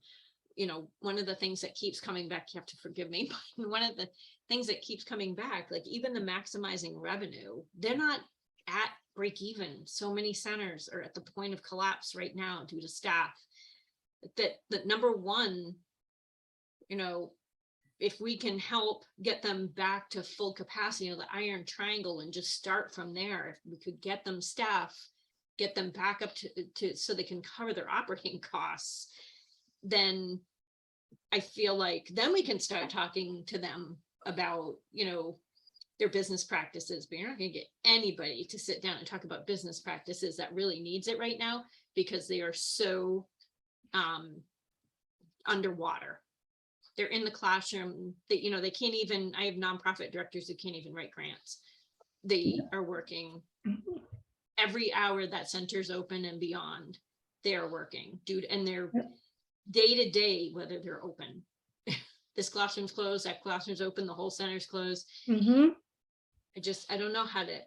One of the things that keeps coming back, you have to forgive me, but one of the things that keeps coming back, like even the maximizing revenue, they're not at break even. So many centers are at the point of collapse right now due to staff. That number one, if we can help get them back to full capacity, the iron triangle, and just start from there, if we could get them staff, get them back up to so they can cover their operating costs, then I feel like then we can start talking to them about, their business practices. But you're not going to get anybody to sit down and talk about business practices that really needs it right now, because they are so underwater. They're in the classroom that, they can't even, I have nonprofit directors who can't even write grants. They are working every hour that center's open and beyond. They are working, and they're day to day, whether they're open. This classroom's closed, that classroom's open, the whole center's closed. I don't know how to,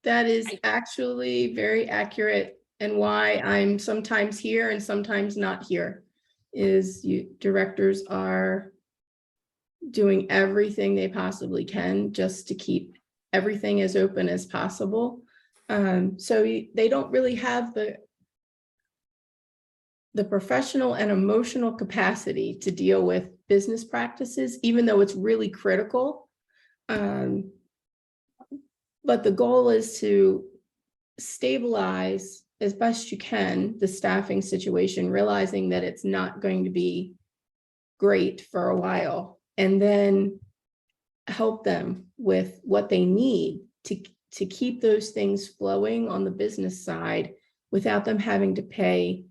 that is actually very accurate, and why I'm sometimes here and sometimes not here is directors are doing everything they possibly can just to keep everything as open as possible. So they don't really have the professional and emotional capacity to deal with business practices, even though it's really critical. But the goal is to stabilize as best you can the staffing situation, realizing that it's not going to be great for a while, and then help them with what they need to keep those things flowing on the business side without them having to pay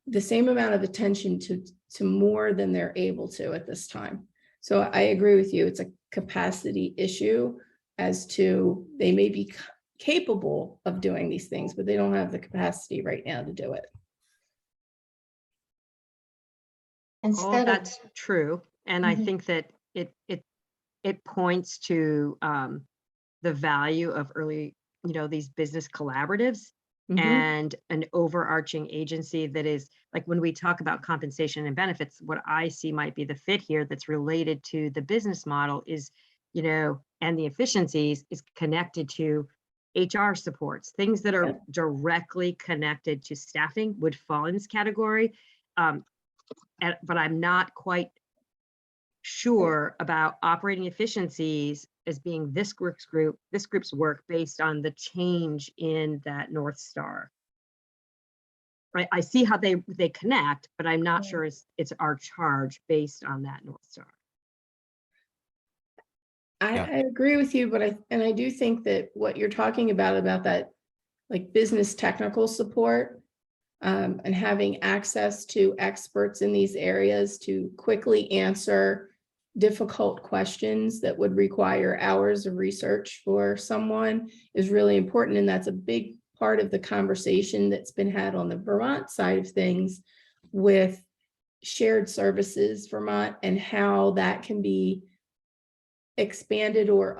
the same amount of attention to more than they're able to at this time. So I agree with you. It's a capacity issue as to they may be capable of doing these things, but they don't have the capacity right now to do it. All Instead of, that's true. And I think that it points to the value of early, these business collaboratives and an overarching agency that is like, when we talk about compensation and benefits, what I see might be the fit here that's related to the business model is, and the efficiencies is connected to HR supports, things that are directly connected to staffing would fall in this category. But I'm not quite sure about operating efficiencies as being this group's work based on the change in that North Star. Right, I see how they connect, but I'm not sure it's our charge based on that North Star. I agree with you, but I do think that what you're talking about that, like business technical support, and having access to experts in these areas to quickly answer difficult questions that would require hours of research for someone is really important. And that's a big part of the conversation that's been had on the Vermont side of things with shared services Vermont and how that can be expanded or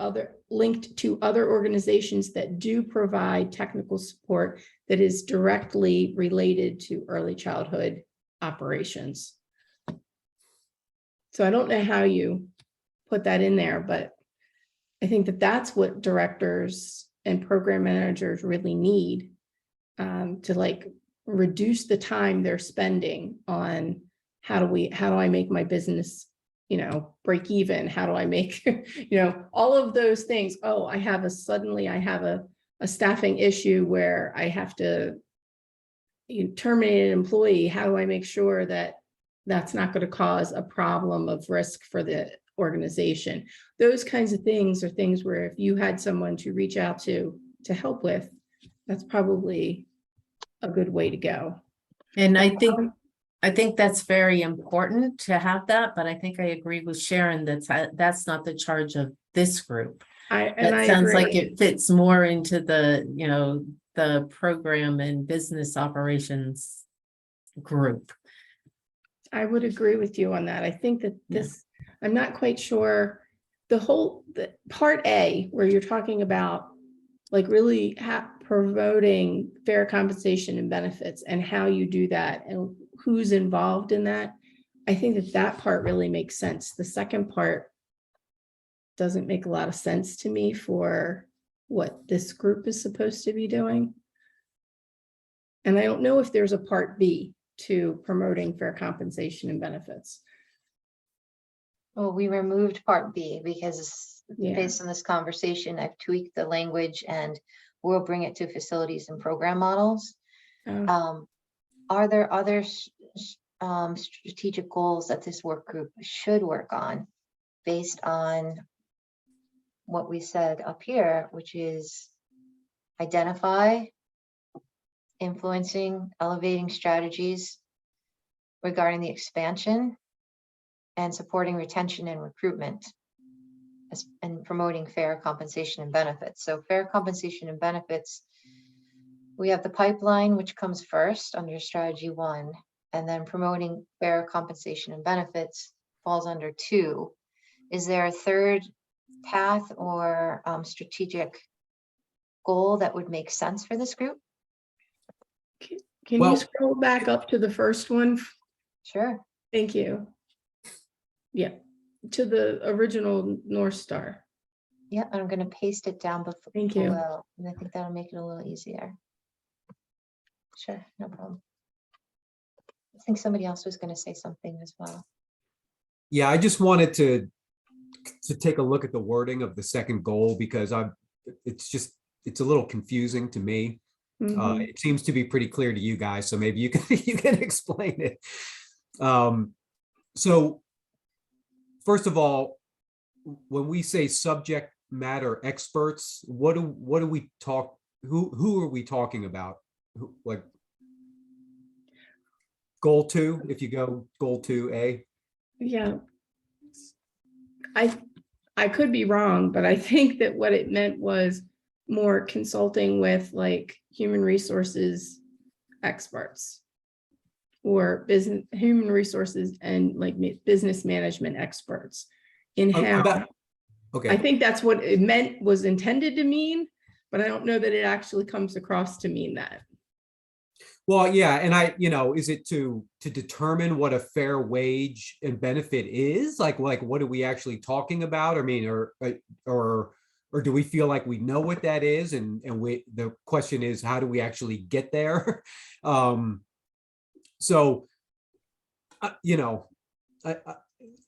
linked to other organizations that do provide technical support that is directly related to early childhood operations. So I don't know how you put that in there, but I think that that's what directors and program managers really need, to like reduce the time they're spending on how do I make my business, break even? How do I make, all of those things. Oh, I have a staffing issue where I have to terminate an employee. How do I make sure that that's not going to cause a problem of risk for the organization? Those kinds of things are things where if you had someone to reach out to help with, that's probably a good way to go. And I think that's very important to have that, but I think I agree with Sharon that that's not the charge of this group. I Sounds like agree. it fits more into the, the program and business operations group. I would agree with you on that. I think that Yeah. I'm not quite sure, the part A, where you're talking about like really promoting fair compensation and benefits and how you do that and who's involved in that. I think that part really makes sense. The second part doesn't make a lot of sense to me for what this group is supposed to be doing. And I don't know if there's a part B to promoting fair compensation and benefits. Well, we removed part B because Yeah. based on this conversation, I've tweaked the language and we'll bring it to facilities and program models. Are there other strategic goals that this work group should work on based on what we said up here, which is identify, influencing, elevating strategies regarding the expansion and supporting retention and recruitment and promoting fair compensation and benefits. So fair compensation and benefits, we have the pipeline, which comes first under strategy 1, and then promoting fair compensation and benefits falls under 2. Is there a third path or strategic goal that would make sense for this group? Can Well- you scroll back up to the first one? Sure. Thank you. Yeah, to the original North Star. Yeah, I'm going to paste it down Thank you. below, and I think that'll make it a little easier. Sure, no problem. I think somebody else was going to say something as well. Yeah, I just wanted to take a look at the wording of the second goal because it's a little confusing to me. Mhm. It seems to be pretty clear to you guys, so maybe you can you can explain it. So first of all, when we say subject matter experts, what do we talk? Who are we talking about? Like goal 2, if you go goal 2A. Yeah. I could be wrong, but I think that what it meant was more consulting with like human resources experts or human resources and like business management experts in how. Okay. I think that's what it was intended to mean, but I don't know that it actually comes across to mean that. Well, yeah, and is it to determine what a fair wage and benefit is? Like what are we actually talking about? I mean, or do we feel like we know what that is? And the question is, how do we actually get there?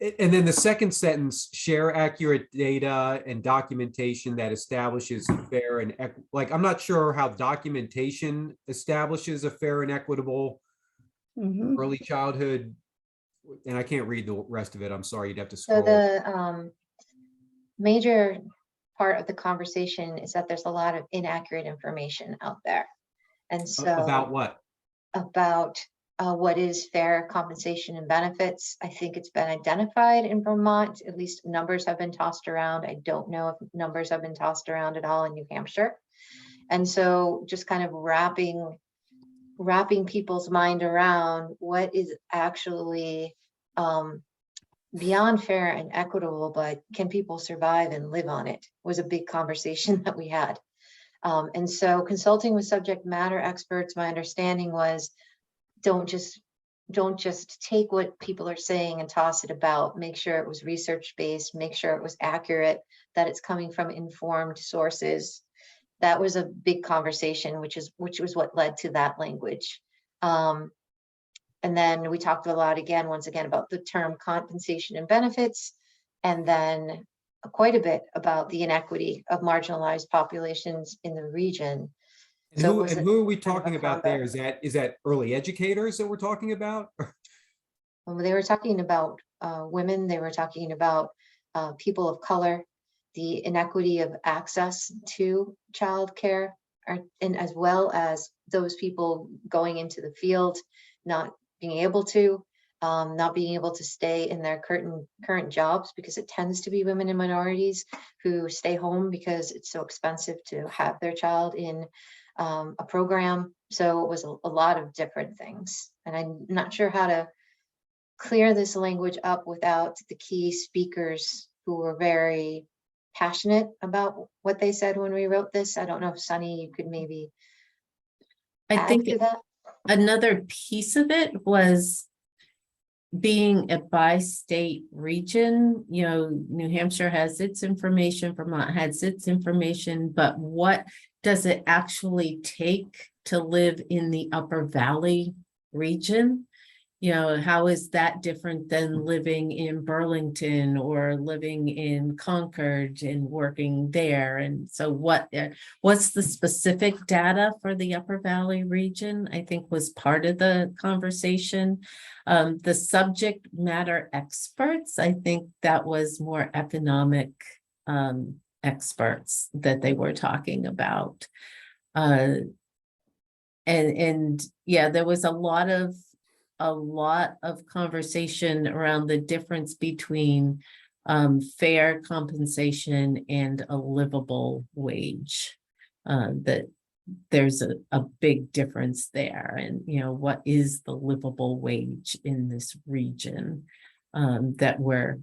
And then the second sentence, share accurate data and documentation that establishes fair and like, I'm not sure how documentation establishes a fair and equitable early childhood. And I can't read the rest of it. I'm sorry, you'd have to So scroll. the major part of the conversation is that there's a lot of inaccurate information out there. And so About what? About what is fair compensation and benefits. I think it's been identified in Vermont, at least numbers have been tossed around. I don't know if numbers have been tossed around at all in New Hampshire. And so just kind of wrapping wrapping people's mind around what is actually beyond fair and equitable, but can people survive and live on it, was a big conversation that we had. And so consulting with subject matter experts, my understanding was, don't just take what people are saying and toss it about. Make sure it was research-based, make sure it was accurate, that it's coming from informed sources. That was a big conversation, which was what led to that language. And then we talked a lot once again, about the term compensation and benefits, and then quite a bit about the inequity of marginalized populations in the region. And So who, it was and who are we kind of a talking about combo. there? Is that early educators that we're talking about? They were talking about women, they were talking about people of color, the inequity of access to childcare, and as well as those people going into the field, not being able to stay in their current jobs, because it tends to be women and minorities who stay home because it's so expensive to have their child in a program. So it was a lot of different things. And I'm not sure how to clear this language up without the key speakers who were very passionate about what they said when we wrote this. I don't know if Sunny, you could maybe I add think to that. another piece of it was being a bi-state region. You know, New Hampshire has its information, Vermont has its information, but what does it actually take to live in the Upper Valley region? You know, how is that different than living in Burlington or living in Concord and working there? And so what's the specific data for the Upper Valley region, I think, was part of the conversation. The subject matter experts, I think that was more economic experts that they were talking about. And yeah, there was a lot of conversation around the difference between fair compensation and a livable wage. That there's a big difference there, and you know, what is the livable wage in this region that we're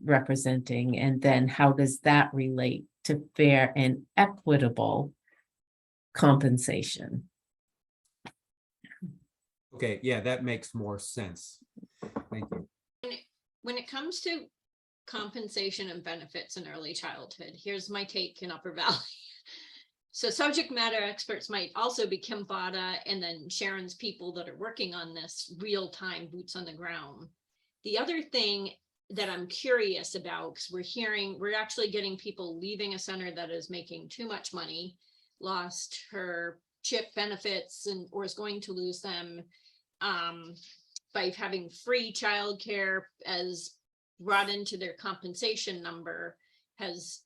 representing, and then how does that relate to fair and equitable compensation? Okay, yeah, that makes more sense. Thank you. When it comes to compensation and benefits in early childhood, here's my take in Upper Valley. So subject matter experts might also be Kim Fada and then Sharon's people that are working on this real time, boots on the ground. The other thing that I'm curious about, because we're actually getting people leaving a center that is making too much money, lost her CHIP benefits or is going to lose them by having free childcare as brought into their compensation number, has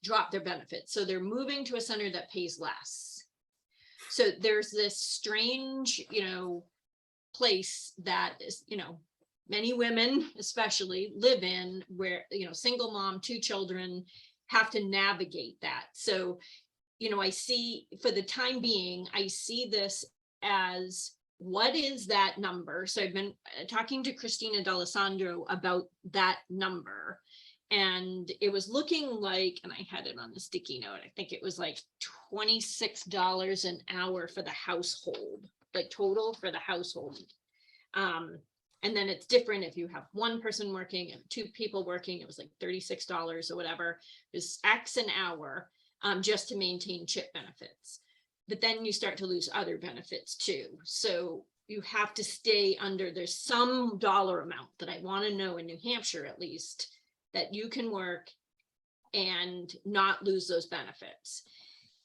dropped their benefits. So they're moving to a center that pays less. So there's this strange, place that is, many women especially live in, where, single mom, 2 children, have to navigate that. So, I see, for the time being, I see this as, what is that number? So I've been talking to Christina D'Alessandro about that number. And it was looking like, and I had it on the sticky note, I think it was like $26 an hour for the household, like total for the household. And then it's different if you have one person working and 2 people working, it was like $36 or whatever. It's X an hour just to maintain CHIP benefits. But then you start to lose other benefits too. So you have to stay under, there's some dollar amount that I want to know in New Hampshire, at least, that you can work and not lose those benefits.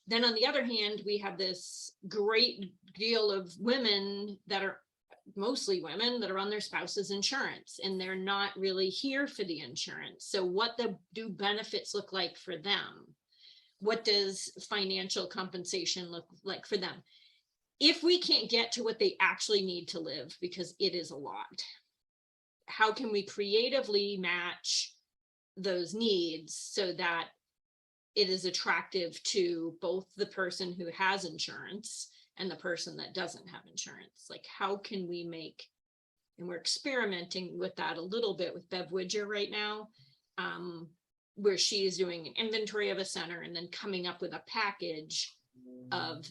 Then on the other hand, we have this great deal of women that are mostly women that are on their spouse's insurance, and they're not really here for the insurance. So what do benefits look like for them? What does financial compensation look like for them? If we can't get to what they actually need to live, because it is a lot, how can we creatively match those needs so that it is attractive to both the person who has insurance and the person that doesn't have insurance. Like, how can we make, and we're experimenting with that a little bit with Bev Widger right now, where she is doing an inventory of a center and then coming up with a package of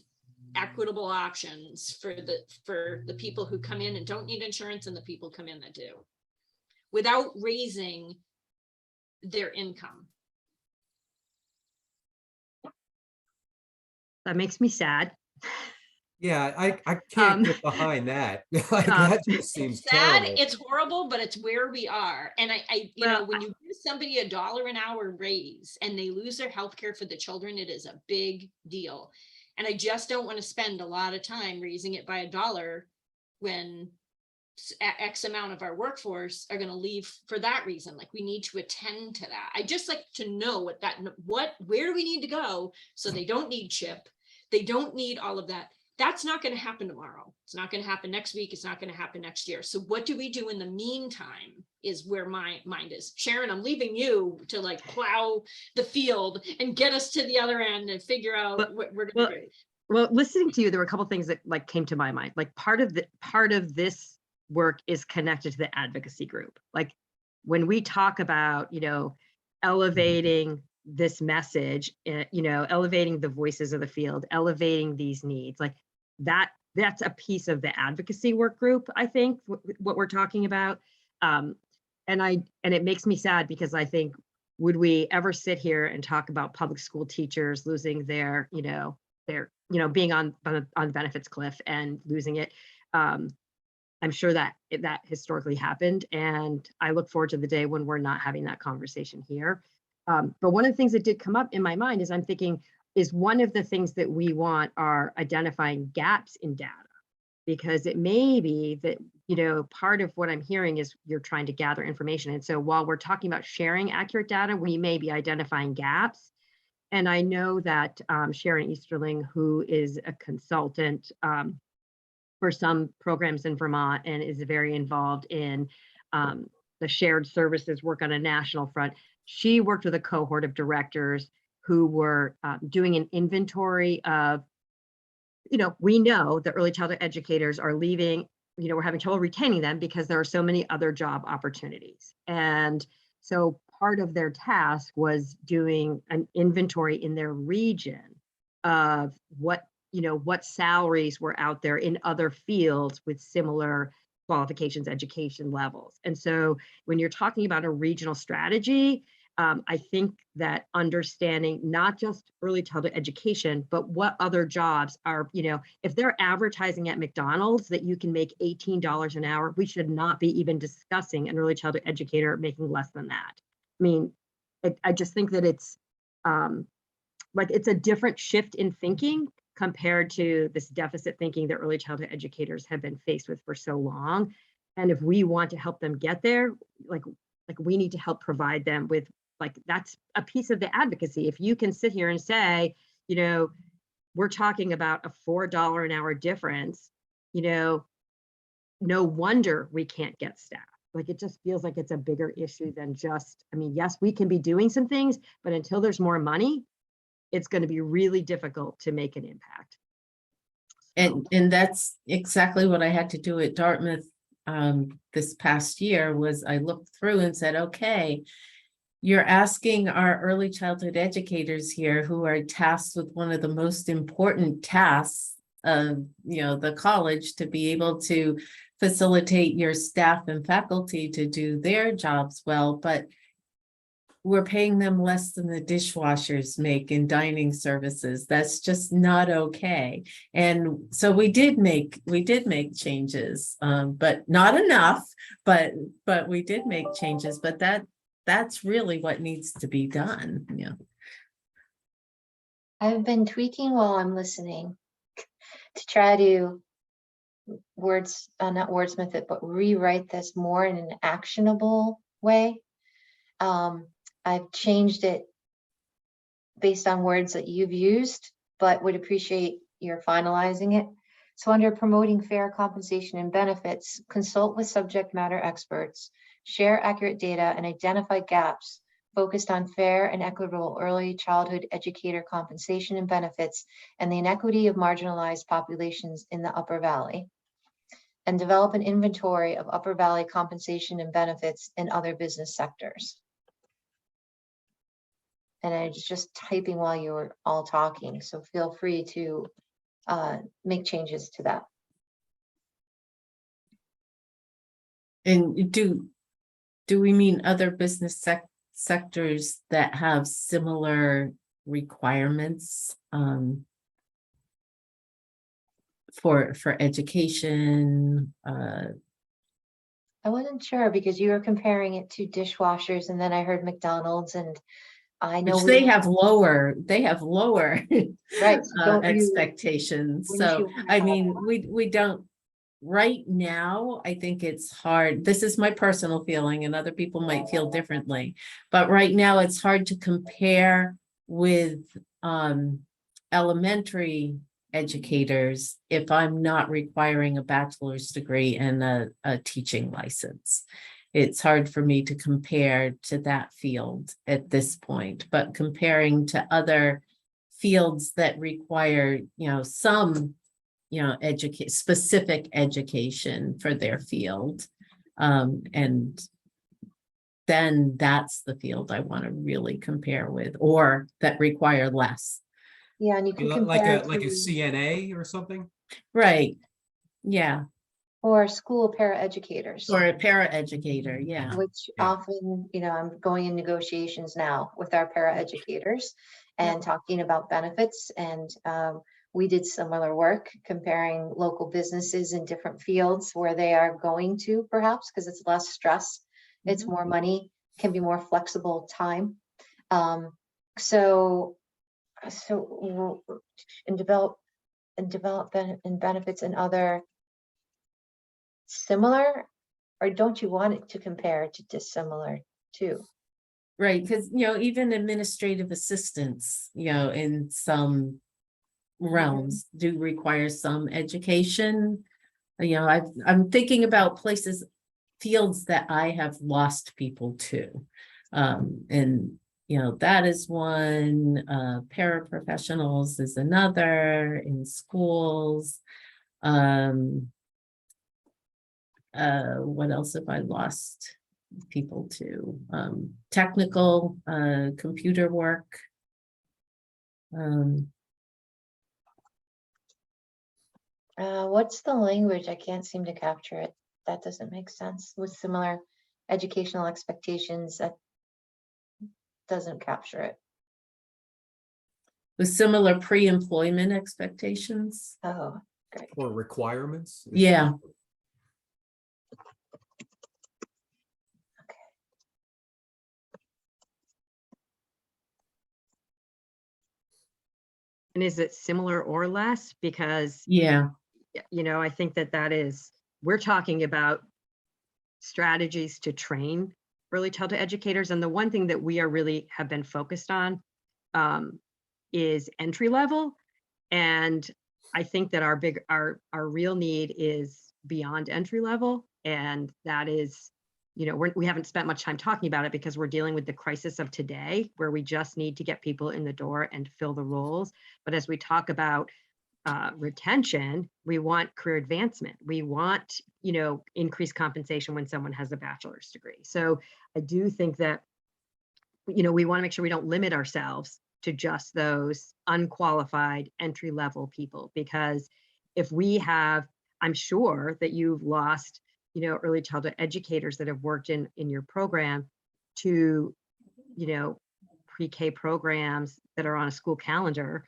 equitable options for the people who come in and don't need insurance and the people come in that do, without raising their income. That makes me sad. Yeah, I can't Um, get behind that. Like, um, that just seems It's sad, terrible. it's horrible, but it's where we are. And you know, when you give somebody $1 an hour raise and they lose their health care for the children, it is a big deal. And I just don't want to spend a lot of time raising it by $1 when X amount of our workforce are going to leave for that reason. Like, we need to attend to that. I just like to know where do we need to go so they don't need CHIP, they don't need all of that. That's not going to happen tomorrow. It's not going to happen next week. It's not going to happen next year. So what do we do in the meantime is where my mind is. Sharon, I'm leaving you to like plow the field and get us to the other end and figure out what we're going to do. Well, listening to you, there were a couple things that like came to my mind. Like part of this work is connected to the advocacy group. Like when we talk about, you know, elevating this message, you know, elevating the voices of the field, elevating these needs, like that's a piece of the advocacy work group, I think, what we're talking about. And it makes me sad because I think, would we ever sit here and talk about public school teachers losing their being on the benefits cliff and losing it? I'm sure that historically happened, and I look forward to the day when we're not having that conversation here. But one of the things that did come up in my mind is I'm thinking, is one of the things that we want are identifying gaps in data, because it may be that, you know, part of what I'm hearing is you're trying to gather information. And so while we're talking about sharing accurate data, we may be identifying gaps. And I know that Sharon Easterling, who is a consultant for some programs in Vermont and is very involved in the shared services work on a national front, she worked with a cohort of directors who were doing an inventory of, you know, we know that early childhood educators are leaving, you know, we're having trouble retaining them because there are so many other job opportunities. And so part of their task was doing an inventory in their region of what salaries were out there in other fields with similar qualifications, education levels. And so when you're talking about a regional strategy, I think that understanding not just early childhood education, but what other jobs are, you know, if they're advertising at McDonald's that you can make $18 an hour, we should not be even discussing an early childhood educator making less than that. I mean, I just think that it's like it's a different shift in thinking compared to this deficit thinking that early childhood educators have been faced with for so long. And if we want to help them get there, like we need to help provide them with, like, that's a piece of the advocacy. If you can sit here and say, you know, we're talking about a $4 an hour difference, you know, no wonder we can't get staff. Like, it just feels like it's a bigger issue than just, I mean, yes, we can be doing some things, but until there's more money, it's going to be really difficult to make an impact. And that's exactly what I had to do at Dartmouth this past year. Was I looked through and said, okay, you're asking our early childhood educators here, who are tasked with one of the most important tasks of, you know, the college, to be able to facilitate your staff and faculty to do their jobs well, but we're paying them less than the dishwashers make in dining services. That's just not okay. And so we did make changes, but not enough, but we did make changes, but that's really what needs to be done. Yeah. I've been tweaking while I'm listening to try to not wordsmith it, but rewrite this more in an actionable way. I've changed it based on words that you've used, but would appreciate your finalizing it. So under promoting fair compensation and benefits, consult with subject matter experts, share accurate data, and identify gaps focused on fair and equitable early childhood educator compensation and benefits and the inequity of marginalized populations in the Upper Valley. And develop an inventory of Upper Valley compensation and benefits in other business sectors. And I was just typing while you were all talking, so feel free to make changes to that. And do we mean other business sectors that have similar requirements for education? I wasn't sure because you were comparing it to dishwashers, and then I heard McDonald's, and I know Which they have lower right. So don't you, expectations. wouldn't So you I have mean, we don't right now. I think it's hard. This is my personal feeling, and other people might feel differently. But right now, it's hard to compare with elementary educators if I'm not requiring a bachelor's degree and a teaching license. It's hard for me to compare to that field at this point, but comparing to other fields that require, some, specific education for their field. And then that's the field I want to really compare with, or that require less. yeah, and you can Like compare a like a to, CNA or something? Right. Yeah. or school paraeducators, Or a paraeducator. Yeah. which Yeah. often, I'm going in negotiations now with our paraeducators and talking about benefits. And we did similar work comparing local businesses in different fields where they are going to, perhaps because it's less stress, it's more money, can be more flexible time. So and develop benefits and other similar, or don't you want it to compare to dissimilar too? Right, because even administrative assistants, in some realms do require some education. I'm thinking about fields that I have lost people to. And that is one, paraprofessionals is another, in schools. What else have I lost people to? Technical, computer work. What's the language? I can't seem to capture it. That doesn't make sense. With similar educational expectations, that doesn't capture it. With similar pre-employment expectations. Oh, great. Or requirements? Yeah. And is it similar or less? Because, Yeah. I think we're talking about strategies to train early childhood educators. And the one thing that we have been focused on is entry level. And I think that our real need is beyond entry level. And that is, we haven't spent much time talking about it because we're dealing with the crisis of today, where we just need to get people in the door and fill the roles. But as we talk about retention, we want career advancement. We want, increased compensation when someone has a bachelor's degree. So I do think that, we want to make sure we don't limit ourselves to just those unqualified entry-level people, because if we have, I'm sure that you've lost, early childhood educators that have worked in your program to, pre-K programs that are on a school calendar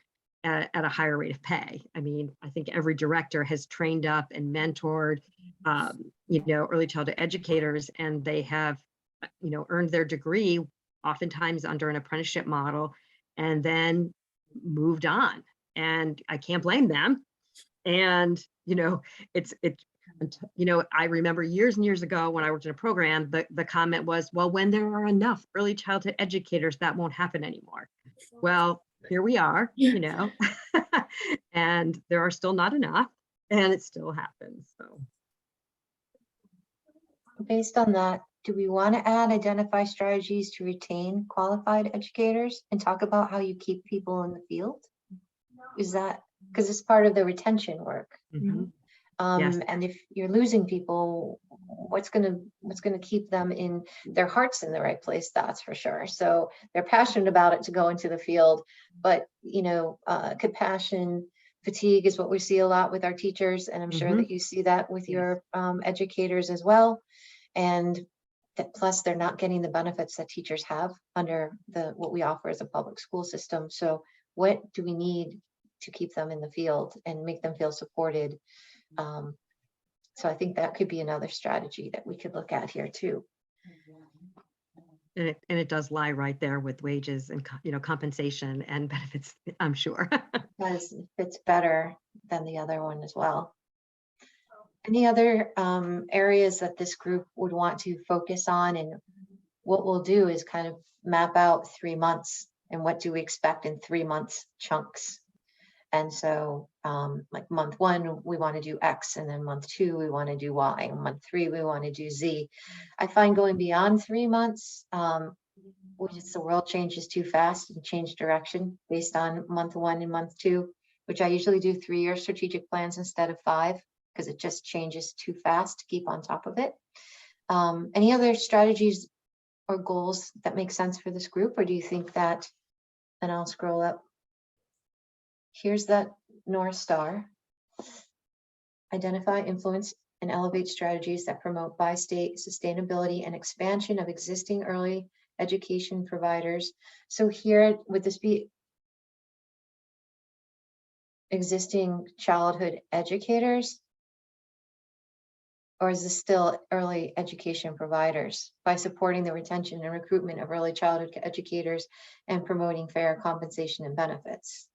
at a higher rate of pay. I mean, I think every director has trained up and mentored, early childhood educators, and they have, earned their degree oftentimes under an apprenticeship model, and then moved on. And I can't blame them. And, I remember years and years ago when I worked in a program, the comment was, well, when there are enough early childhood educators, that won't happen anymore. Well, here we are, and there are still not enough, and it still happens. So Based on that, do we want to add identify strategies to retain qualified educators and talk about how you keep people in the field? Is that, because it's part of the retention work. Mhm. Yes. And if you're losing people, what's gonna keep them in their hearts in the right place? That's for sure. So they're passionate about it to go into the field, but compassion, fatigue is what we see a lot with our teachers, and I'm sure that you see that with your educators as well. And that plus they're not getting the benefits that teachers have under what we offer as a public school system. So what do we need to keep them in the field and make them feel supported? So I think that could be another strategy that we could look at here too. And it does lie right there with wages and compensation and benefits, I'm sure. Because it's better than the other one as well. Any other areas that this group would want to focus on? And what we'll do is kind of map out 3 months and what do we expect in 3 months chunks. And so like month 1, we want to do X, and then month 2, we want to do Y, and month 3, we want to do Z. I find going beyond 3 months, the world changes too fast and change direction based on month 1 and month 2, which I usually do 3-year strategic plans instead of 5, because it just changes too fast to keep on top of it. Any other strategies or goals that make sense for this group, or do you think that, and I'll scroll up. Here's that North Star. Identify, influence, and elevate strategies that promote bi-state sustainability and expansion of existing early education providers. So here, would this be existing childhood educators? Or is this still early education providers? By supporting the retention and recruitment of early childhood educators and promoting fair compensation and benefits.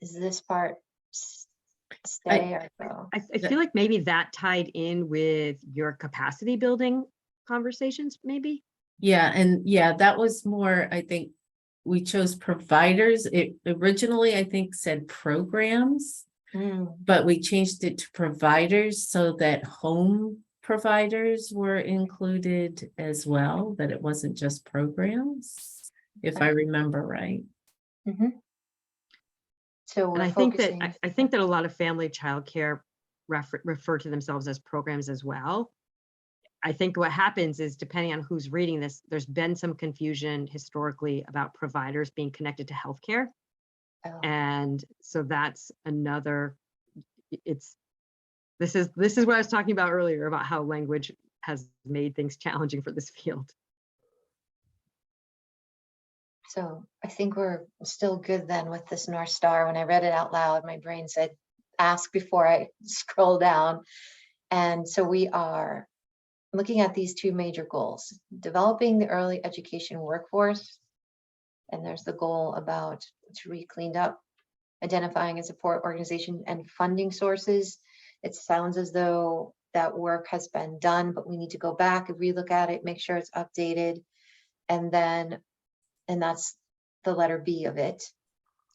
Is this part stay or go? I feel like maybe that tied in with your capacity building conversations, maybe. Yeah, and yeah, that was more, I think, we chose providers. It originally, I think, said programs, but we changed it to providers so that home providers were included as well, that it wasn't just programs, if I remember right. So And we're I think that focusing. I think that a lot of family childcare refer to themselves as programs as well. I think what happens is, depending on who's reading this, there's been some confusion historically about providers being connected to healthcare. Oh. And so that's another, this is what I was talking about earlier about how language has made things challenging for this field. So I think we're still good then with this North Star. When I read it out loud, my brain said, ask before I scroll down. And so we are looking at these 2 major goals: developing the early education workforce. And there's the goal about to be cleaned up, identifying and support organization and funding sources. It sounds as though that work has been done, but we need to go back and relook at it, make sure it's updated. And that's the letter B of it.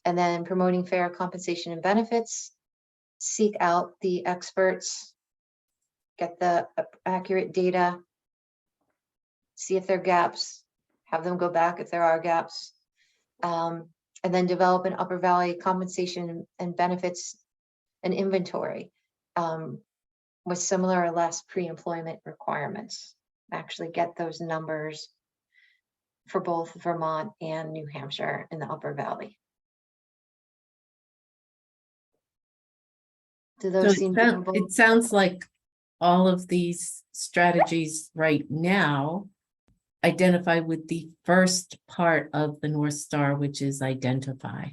And then promoting fair compensation and benefits, seek out the experts, get the accurate data, see if there are gaps, have them go back if there are gaps, and then develop an Upper Valley compensation and benefits and inventory with similar or less pre-employment requirements. Actually get those numbers for both Vermont and New Hampshire in the Upper Valley. Do those seem doable? It sounds like all of these strategies right now identify with the first part of the North Star, which is identify.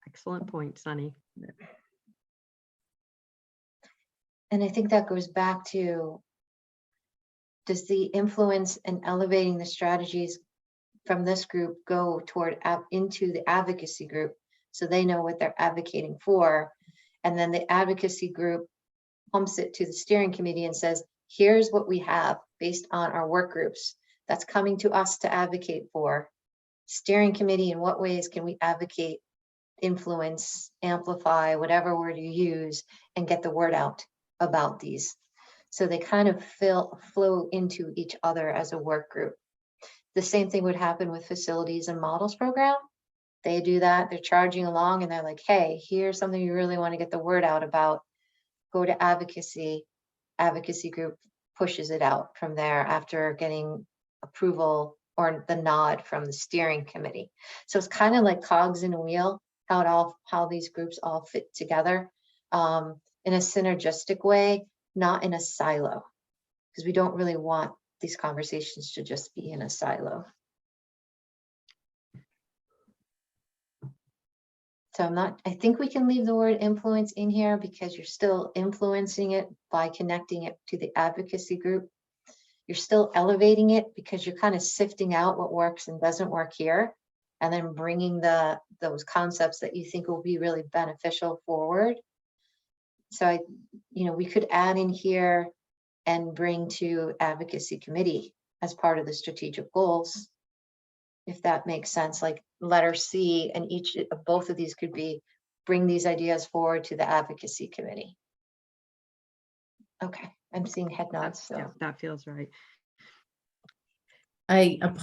Excellent point, Sunny. And I think that goes back to, does the influence and elevating the strategies from this group go toward into the advocacy group so they know what they're advocating for? And then the advocacy group pumps it to the steering committee and says, here's what we have based on our work groups that's coming to us to advocate for. steering committee, in what ways can we advocate, influence, amplify, whatever word you use, and get the word out about these. So they kind of flow into each other as a work group. The same thing would happen with facilities and models program. They do that, they're charging along and they're like, hey, here's something you really want to get the word out about. Go to advocacy group pushes it out from there after getting approval or the nod from the steering committee. So it's kind of like cogs in a wheel, how these groups all fit together in a synergistic way, not in a silo, because we don't really want these conversations to just be in a silo. So I think we can leave the word influence in here because you're still influencing it by connecting it to the advocacy group. You're still elevating it because you're kind of sifting out what works and doesn't work here, and then bringing those concepts that you think will be really beneficial forward. So we could add in here and bring to advocacy committee as part of the strategic goals, if that makes sense, like letter C, and both of these could be bring these ideas forward to the advocacy committee. Okay, I'm seeing head nods. So Yeah, that feels right. I